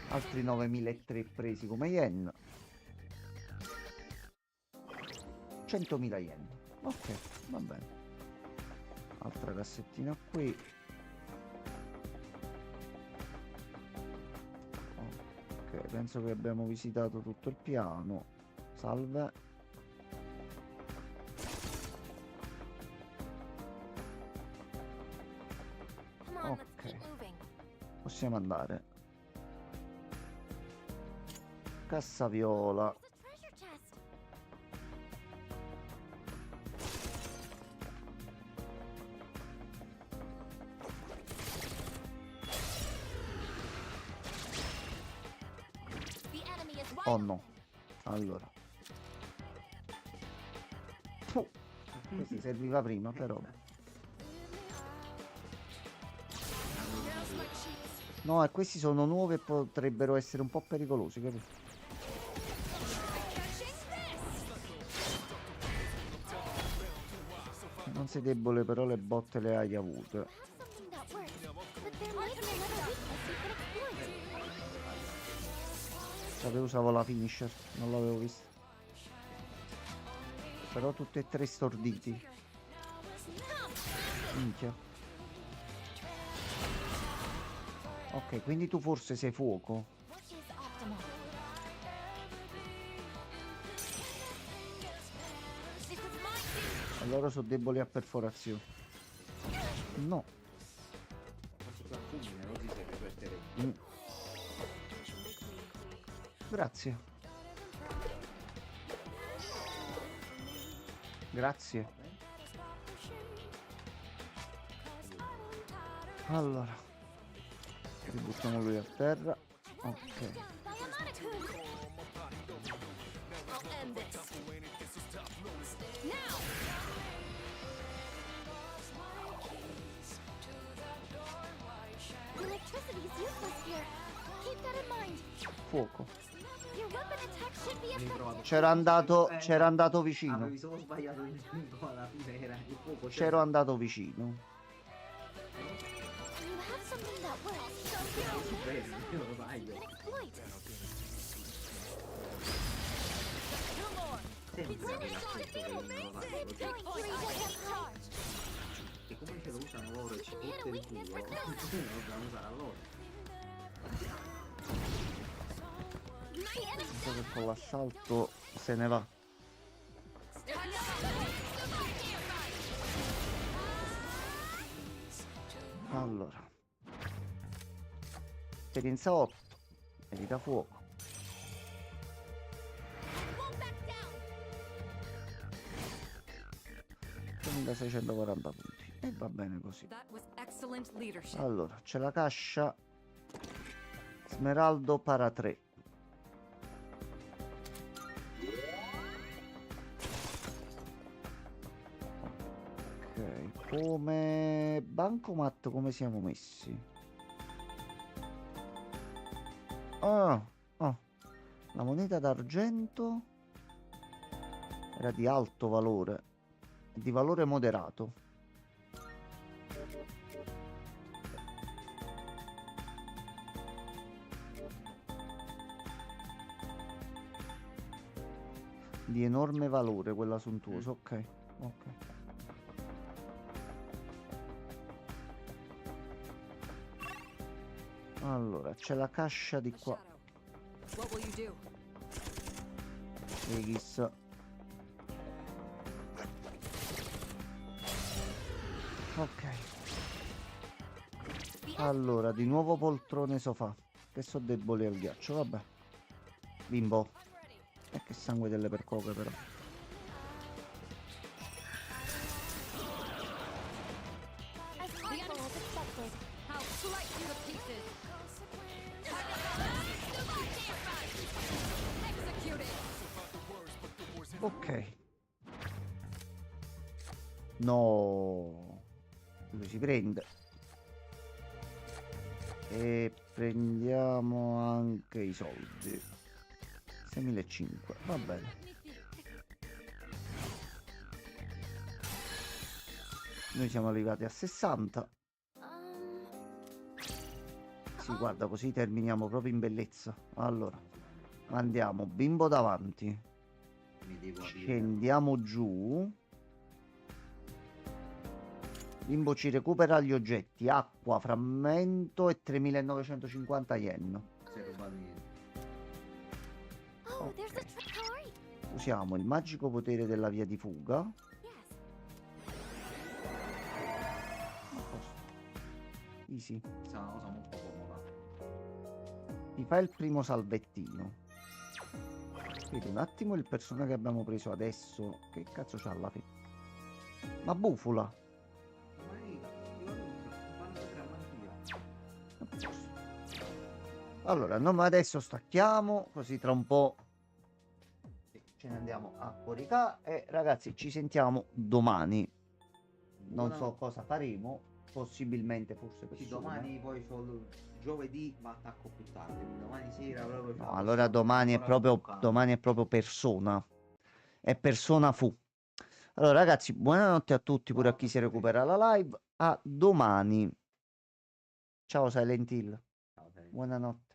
Altri 9.003 presi come yen. 100.000 yen. Ok, va bene. Altra cassettina qui. Ok, penso che abbiamo visitato tutto il piano. Salve. Come on, let's Ok. keep moving. Possiamo andare. Cassa viola. There's a treasure chest. The enemy is Oh wide. no. Allora. Puh. Questo serviva prima però. No, e questi sono nuovi e potrebbero essere un po' pericolosi, capito? Non sei debole, però le botte le hai avute. Have something that works, but there might be another weakness we can exploit. Sapevo usavo la finisher, non l'avevo vista. Però tutti e tre storditi. Minchia. Ok, quindi tu forse sei fuoco. Which is optimal? This is my E loro sono deboli a perforazione. No. Forse tu al fulmine non ti serve per te. Mm. Grazie. Grazie. Allora. Ributtiamo lui a terra. Ok. down by a mannequin. I'll end this. Now! Electricity is useless here. Keep that in mind. Fuoco. Your weapon attack should be effective. C'era andato vicino. Avevi solo sbagliato il punto, alla fine era il fuoco. C'ero andato vicino. You have something that works. Vedi, io lo sbaglio. Can exploit. Sempre che l'aspetto che io non lo Keep sbaglio. going, Fury doesn't charge. E come ce lo usano loro e ci fotte il culo, lo dobbiamo usare a loro. Penso che con l'assalto se ne va. Allora. Esperienza 8. Evita fuoco. 2640 punti. E va bene così. That was excellent leadership. Allora, c'è la cascia Smeraldo para 3. Ok, come bancomat come siamo messi? Ah, oh, la moneta d'argento era di alto valore, di valore moderato. Di enorme valore quella sontuosa, ok, ok. Allora, c'è la cascia di qua. Shadow. What will you do? E chissà. Ok. Allora, di nuovo poltrone sofà. Che so deboli al ghiaccio, vabbè. Bimbo. E che sangue delle percoche però. stupid. I'll slice you to pieces. Executed. Ok. No. Lui si prende. E prendiamo anche i soldi. 6.500, va bene. Noi siamo arrivati a 60. Sì, guarda, così terminiamo proprio in bellezza. Allora, mandiamo bimbo davanti. Mi devo aprire. Scendiamo giù. Bimbo ci recupera gli oggetti, acqua, frammento e 3.950 yen. Si è rubato niente. Oh, there's a trick. Hurry! Usiamo il magico potere della via di fuga. Yes. A posto. Easy. Questa è una cosa molto comoda. Ti fa il primo salvettino. Vedi un attimo il personaggio che abbiamo preso adesso. Che cazzo c'ha alla fine? Ma bufola. A posto. Allora, noi adesso stacchiamo, così tra un po' ce ne andiamo a Corica e ragazzi ci sentiamo domani. Non so cosa faremo, possibilmente forse Sì, persone. domani poi solo giovedì ma attacco più tardi. Quindi domani sera proprio No, faccio allora domani è ancora proprio bloccato. domani è proprio persona. È persona fu. Allora ragazzi, buonanotte a tutti, pure a chi si recupera la live. A domani. Ciao Silent Hill. Ciao, Fede. Buonanotte.